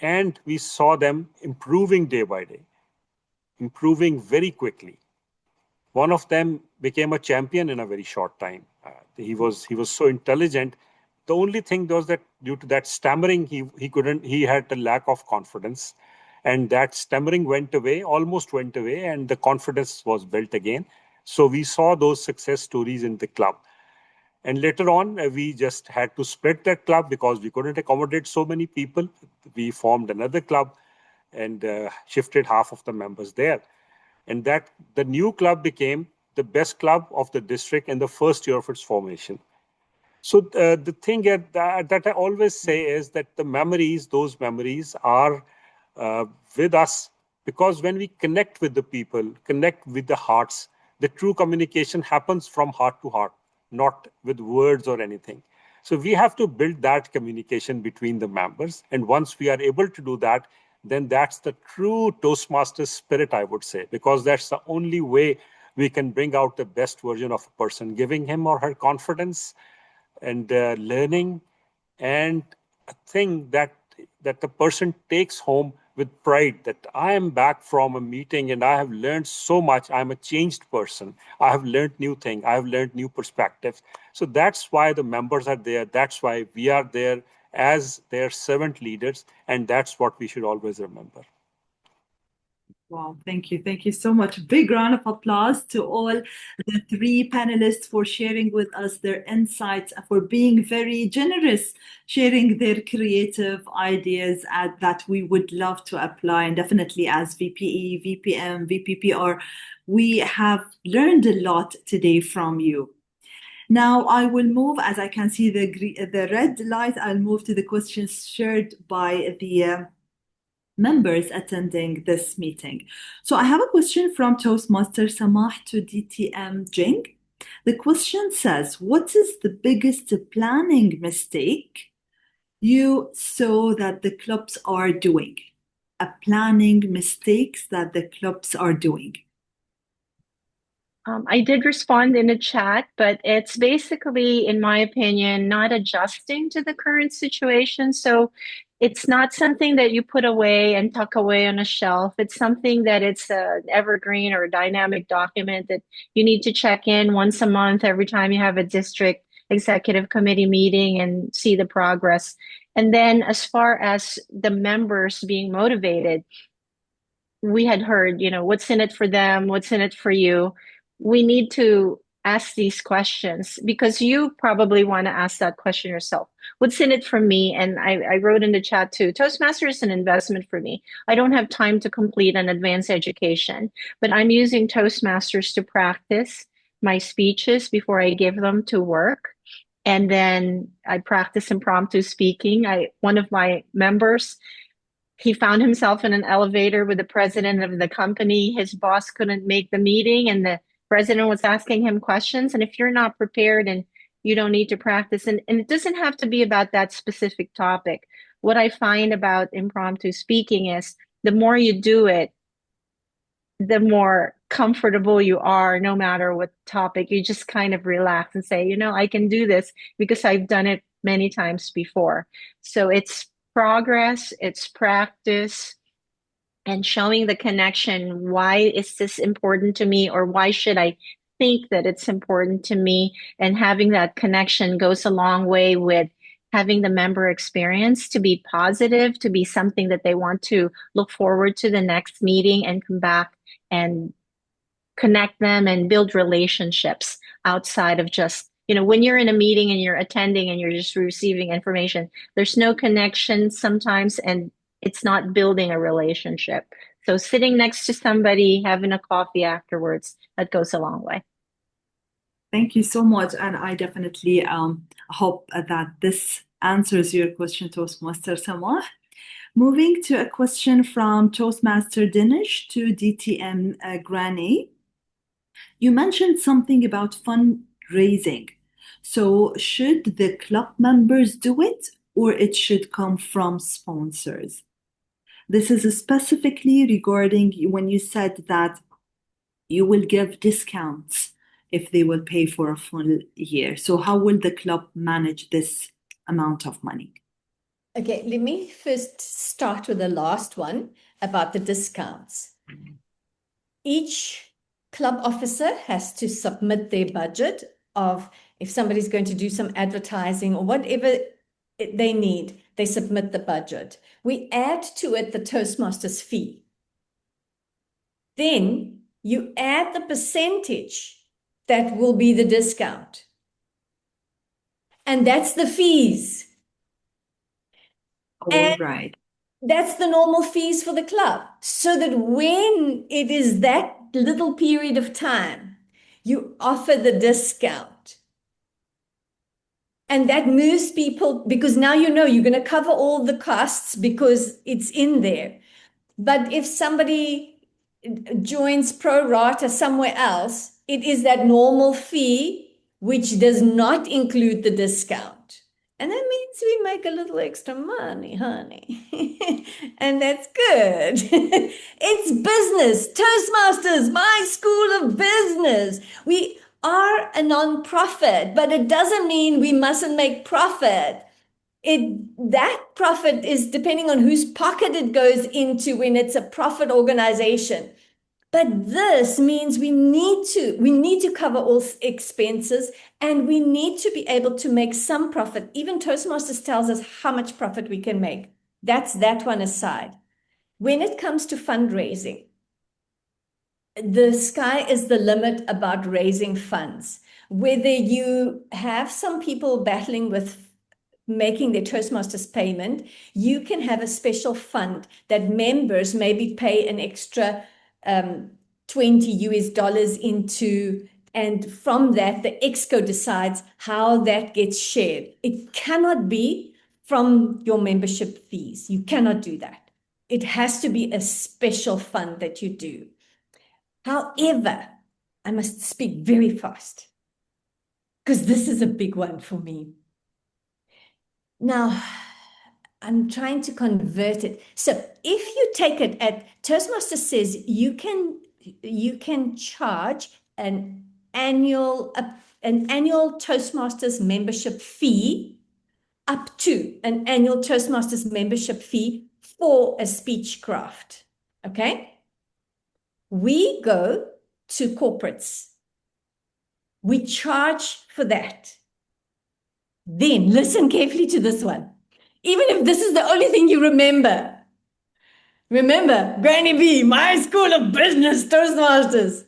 and we saw them improving day by day, improving very quickly. One of them became a champion in a very short time. He was so intelligent. The only thing was that due to that stammering, he had a lack of confidence. And that stammering went away, almost went away, and the confidence was built again. So we saw those success stories in the club. And later on, we just had to split that club because we couldn't accommodate so many people. We formed another club and shifted half of the members there. And that the new club became the best club of the district in the first year of its formation. So the thing that I always say is that those memories are with us, because when we connect with the people, connect with the hearts, the true communication happens from heart to heart, not with words or anything. So we have to build that communication between the members. And once we are able to do that, then that's the true Toastmasters spirit, I would say, because that's the only way we can bring out the best version of a person, giving him or her confidence and learning, and a thing that the person takes home with pride, that I am back from a meeting and I have learned so much. I'm a changed person. I have learned new things. I have learned new perspectives. So that's why the members are there. That's why we are there as their servant leaders. And that's what we should always remember. Wow, thank you. Thank you so much. Big round of applause to all the three panelists for sharing with us their insights, for being very generous, sharing their creative ideas that we would love to apply. And definitely as VPE, VPM, VPPR, we have learned a lot today from you. Now I will move, as I can see the red light, I'll move to the questions shared by the members attending this meeting. So I have a question from Toastmaster Samah to DTM Jing. The question says, what is the biggest planning mistake you saw that the clubs are doing? Planning mistakes that the clubs are doing. I did respond in the chat, but it's basically, in my opinion, not adjusting to the current situation. So it's not something that you put away and tuck away on a shelf. It's something that it's an evergreen or a dynamic document that you need to check in once a month every time you have a district executive committee meeting and see the progress. And then as far as the members being motivated, we had heard, what's in it for them? What's in it for you? We need to ask these questions because you probably want to ask that question yourself. What's in it for me? And I wrote in the chat too, Toastmaster is an investment for me. I don't have time to complete an advanced education, but I'm using Toastmasters to practice my speeches before I give them to work. And then I practice impromptu speaking. One of my members, he found himself in an elevator with the president of the company. His boss couldn't make the meeting, and the president was asking him questions. And if you're not prepared and you don't need to practice, and it doesn't have to be about that specific topic. What I find about impromptu speaking is the more you do it, the more comfortable you are, no matter what topic. You just kind of relax and say, I can do this because I've done it many times before. So it's progress, it's practice, and showing the connection. Why is this important to me, or why should I think that it's important to me? And having that connection goes a long way with having the member experience to be positive, to be something that they want to look forward to the next meeting and come back and connect them and build relationships outside of just, when you're in a meeting and you're attending and you're just receiving information, there's no connection sometimes, and it's not building a relationship. So sitting next to somebody, having a coffee afterwards, that goes a long way. Thank you so much. And I definitely hope that this answers your question, Toastmaster Samah. Moving to a question from Toastmaster Dinesh to DTM Granny. You mentioned something about fundraising. So should the club members do it, or it should come from sponsors? This is specifically regarding when you said that you will give discounts if they will pay for a full year. So how will the club manage this amount of money? Okay, let me first start with the last one about the discounts. Each club officer has to submit their budget of, if somebody's going to do some advertising or whatever they need, they submit the budget. We add to it the Toastmasters fee. Then you add the percentage that will be the discount. And that's the fees. All right. That's the normal fees for the club. So that when it is that little period of time, you offer the discount. And that moves people, because now you're going to cover all the costs because it's in there. But if somebody joins pro rata somewhere else, it is that normal fee, which does not include the discount. And that means we make a little extra money, honey. And that's good. It's business. Toastmasters, my school of business. We are a non-profit, but it doesn't mean we mustn't make profit. That profit is depending on whose pocket it goes into when it's a profit organization. But this means we need to cover all expenses, and we need to be able to make some profit. Even Toastmasters tells us how much profit we can make. That's that one aside. When it comes to fundraising, the sky is the limit about raising funds. Whether you have some people battling with making their Toastmasters payment, you can have a special fund that members maybe pay an extra $20 into, and from that, the EXCO decides how that gets shared. It cannot be from your membership fees. You cannot do that. It has to be a special fund that you do. However, I must speak very fast because this is a big one for me. Now, I'm trying to convert it. So if you take it at Toastmasters says you can charge an annual Toastmasters membership fee up to an annual Toastmasters membership fee for a speechcraft. Okay? We go to corporates. We charge for that. Then listen carefully to this one. Even if this is the only thing you remember. Remember, Granny B, my school of business, Toastmasters.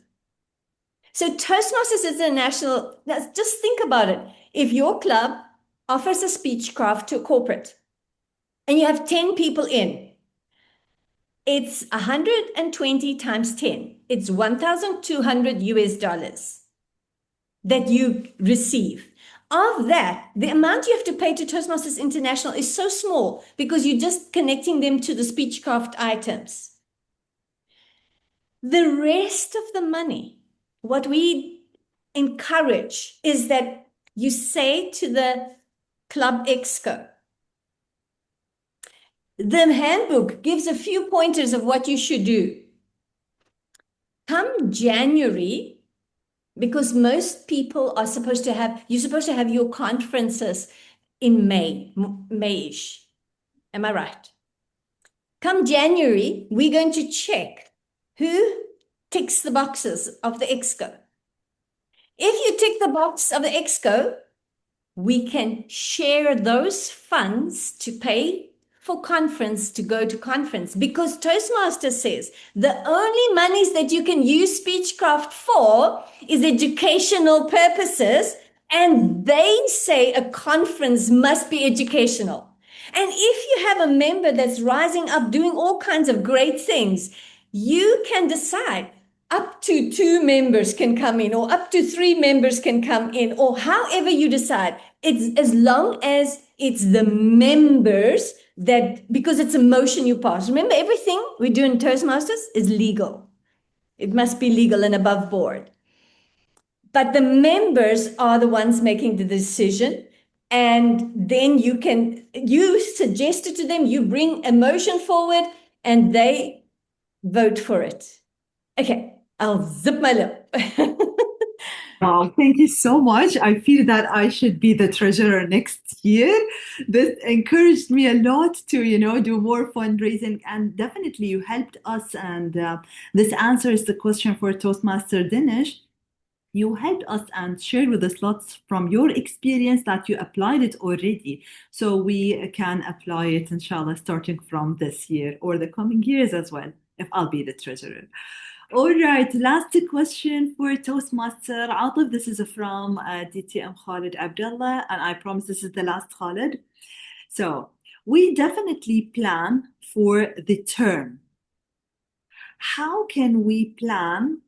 So Toastmasters International, just think about it. If your club offers a speechcraft to a corporate and you have 10 people in, it's 120 times 10. It's $1,200 that you receive. Of that, the amount you have to pay to Toastmasters International is so small because you're just connecting them to the speechcraft items. The rest of the money, what we encourage is that you say to the Club Exco, the handbook gives a few pointers of what you should do. Come January, because most people are supposed to have, you're supposed to have your conferences in May-ish. Am I right? Come January, we're going to check who ticks the boxes of the Exco. If you tick the box of the Exco, we can share those funds to pay for conference to go to conference, because Toastmasters says the only monies that you can use Speechcraft for is educational purposes, and they say a conference must be educational. And if you have a member that's rising up doing all kinds of great things, you can decide up to 2 members can come in, or up to 3 members can come in, or however you decide. It's as long as it's the members that, because it's a motion you pass. Remember, everything we do in Toastmasters is legal. It must be legal and above board. But the members are the ones making the decision. And then you suggest it to them, you bring a motion forward, and they vote for it. Okay, I'll zip my lip. Wow, thank you so much. I feel that I should be the treasurer next year. This encouraged me a lot to, do more fundraising, and definitely you helped us. And this answers the question for Toastmaster Dinesh. You helped us and shared with us lots from your experience that you applied it already. So we can apply it, inshallah, starting from this year or the coming years as well, if I'll be the treasurer. All right, last question for Toastmaster Atif. This is from DTM Khalid Abdullah, and I promise this is the last, Khalid. So we definitely plan for the term. How can we plan,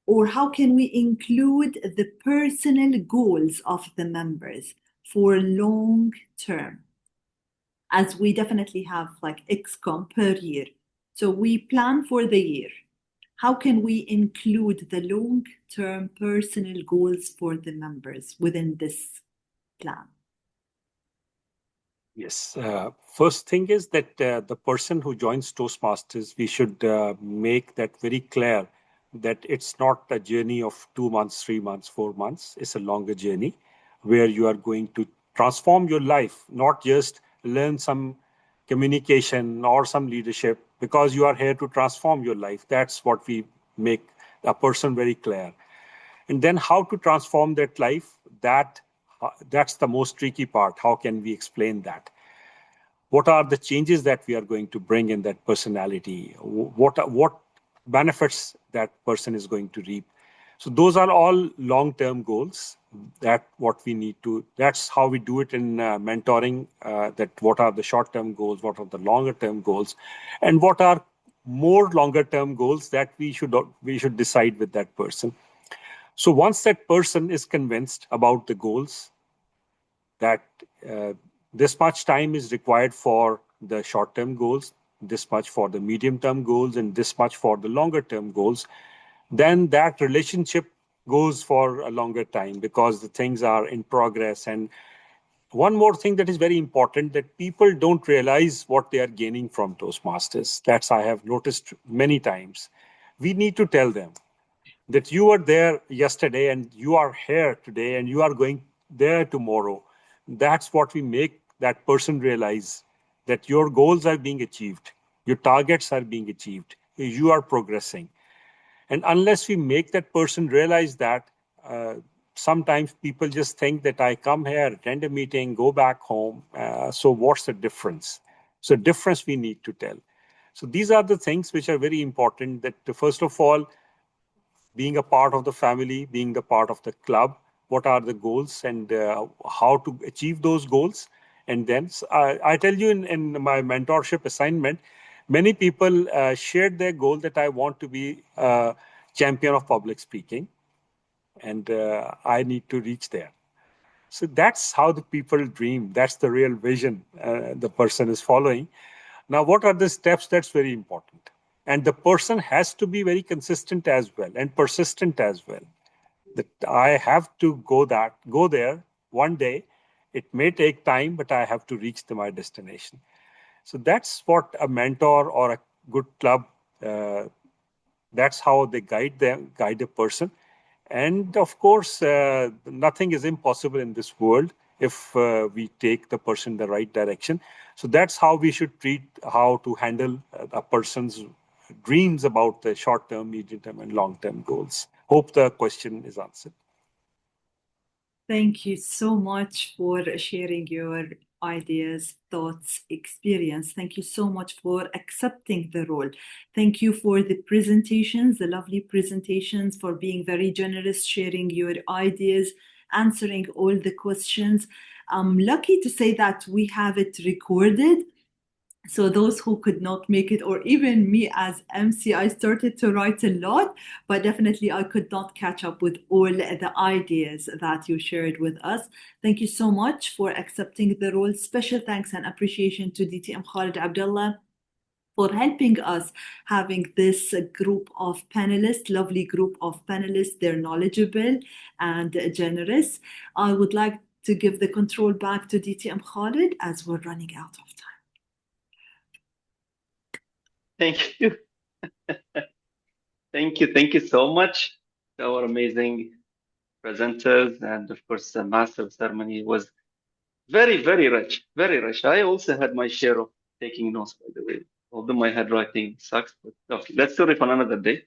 or how can we include the personal goals of the members for long term? As we definitely have like XCOM per year. So we plan for the year. How can we include the long-term personal goals for the members within this plan? Yes. First thing is that the person who joins Toastmasters, we should make that very clear that it's not a journey of 2 months, 3 months, 4 months. It's a longer journey where you are going to transform your life, not just learn some communication or some leadership, because you are here to transform your life. That's what we make a person very clear. And then how to transform that life, that's the most tricky part. How can we explain that? What are the changes that we are going to bring in that personality? What benefits that person is going to reap. So those are all long-term goals. That's how we do it in mentoring, that what are the short-term goals, what are the longer-term goals, and what are more longer-term goals that we should decide with that person. So once that person is convinced about the goals, that this much time is required for the short-term goals, this much for the medium-term goals, and this much for the longer-term goals, then that relationship goes for a longer time because the things are in progress. And one more thing that is very important, that people don't realize what they are gaining from Toastmasters. That's I have noticed many times. We need to tell them that you were there yesterday and you are here today and you are going there tomorrow. That's what we make that person realize, that your goals are being achieved, your targets are being achieved, you are progressing. And unless we make that person realize that, sometimes people just think that I come here, attend a meeting, go back home. So what's the difference? So difference we need to tell. So these are the things which are very important, that first of all, being a part of the family, being the part of the club, what are the goals and how to achieve those goals. And then I tell you in my mentorship assignment, many people shared their goal that I want to be a champion of public speaking, and I need to reach there. So that's how the people dream. That's the real vision the person is following. Now, what are the steps? That's very important. And the person has to be very consistent as well and persistent as well. That I have to go there one day. It may take time, but I have to reach my destination. So that's what a mentor or a good club, that's how they guide a person. And of course, nothing is impossible in this world if we take the person in the right direction. So that's how we should treat, how to handle a person's dreams about the short-term, medium-term, and long-term goals. Hope the question is answered. Thank you so much for sharing your ideas, thoughts, experience. Thank you so much for accepting the role. Thank you for the presentations, the lovely presentations, for being very generous, sharing your ideas, answering all the questions. I'm lucky to say that we have it recorded. So those who could not make it, or even me as MC, I started to write a lot, but definitely I could not catch up with all the ideas that you shared with us. Thank you so much for accepting the role. Special thanks and appreciation to DTM Khalid Abdullah for helping us having this group of panelists, lovely group of panelists. They're knowledgeable and generous. I would like to give the control back to DTM Khalid as we're running out of time. Thank you. Thank you so much to our amazing presenters. And of course, the master ceremony was very, very rich, very rich. I also had my share of taking notes, by the way, although my handwriting sucks. But okay, let's do it on another day.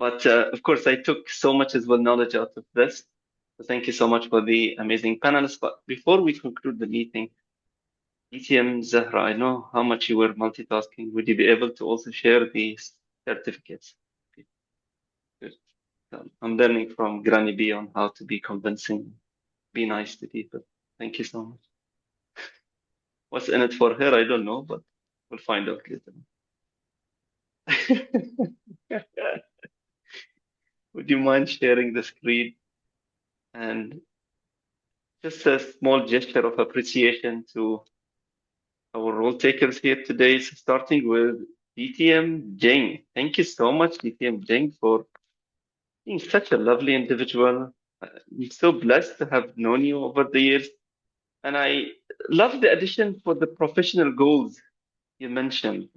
But of course, I took so much as well knowledge out of this. So thank you so much for the amazing panelists. But before we conclude the meeting, DTM Zahra, I know how much you were multitasking. Would you be able to also share the certificates? Okay, good. I'm learning from Granny B on how to be convincing, be nice to people. Thank you so much. What's in it for her, I don't know, but we'll find out later. Would you mind sharing the screen? And just a small gesture of appreciation to our role takers here today, starting with DTM Jing. Thank you so much, DTM Jing, for being such a lovely individual. I'm so blessed to have known you over the years. And I love the addition for the professional goals you mentioned.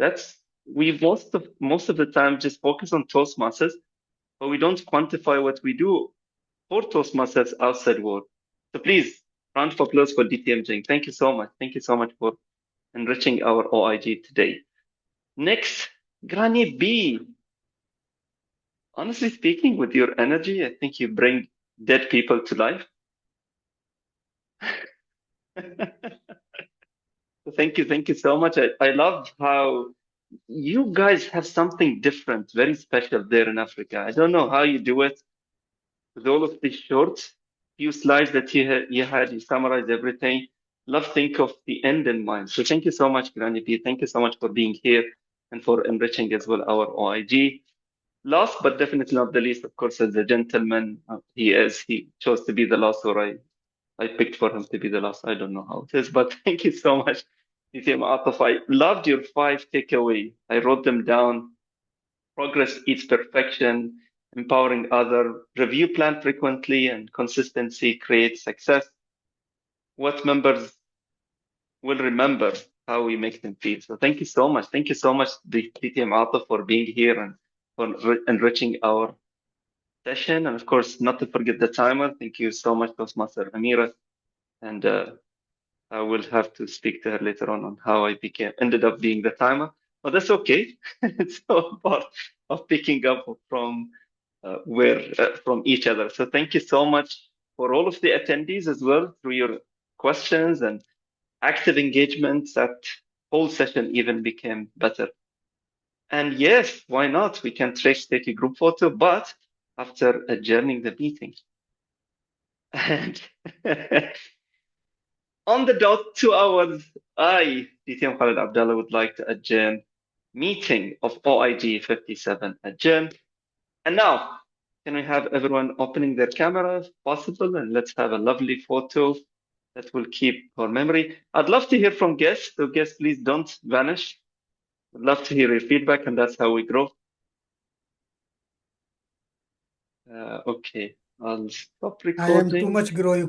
We most of the time just focus on Toastmasters, but we don't quantify what we do for Toastmasters outside work. So please, round of applause for DTM Jing. Thank you so much. Thank you so much for enriching our OIG today. Next, Granny B. Honestly speaking, with your energy, I think you bring dead people to life. Thank you so much. I love how you guys have something different, very special there in Africa. I don't know how you do it with all of these short few slides that you summarized everything. Love think of the end in mind. So thank you so much, Granny P. Thank you so much for being here and for enriching as well our OIG. Last but definitely not the least, of course, as a gentleman he chose to be the last, or I picked for him to be the last. I don't know how it is, but thank you so much, DTM Ataf. I loved your 5 takeaway. I wrote them down. Progress eats perfection, empowering other, review plan frequently, and consistency creates success. What members will remember how we make them feel. So thank you so much. Thank you so much, DTM Ataf, for being here and for enriching our session. And of course, not to forget the timer. Thank you so much, Toastmaster Amira. And I will have to speak to her later on how I ended up being the timer. But that's okay. It's all part of picking up from from each other. So thank you so much for all of the attendees as well through your questions and active engagement. That whole session even became better. And yes, why not? We can take a group photo, but after adjourning the meeting. And on the dot, 2 hours, I, DTM Khalid Abdallah, would like to adjourn meeting of OIG 57 adjourned. And now, can we have everyone opening their camera if possible? And let's have a lovely photo that will keep our memory. I'd love to hear from guests. So guests, please don't vanish. I'd love to hear your feedback, and that's how we grow. Okay, I'll stop recording. I am too much grow.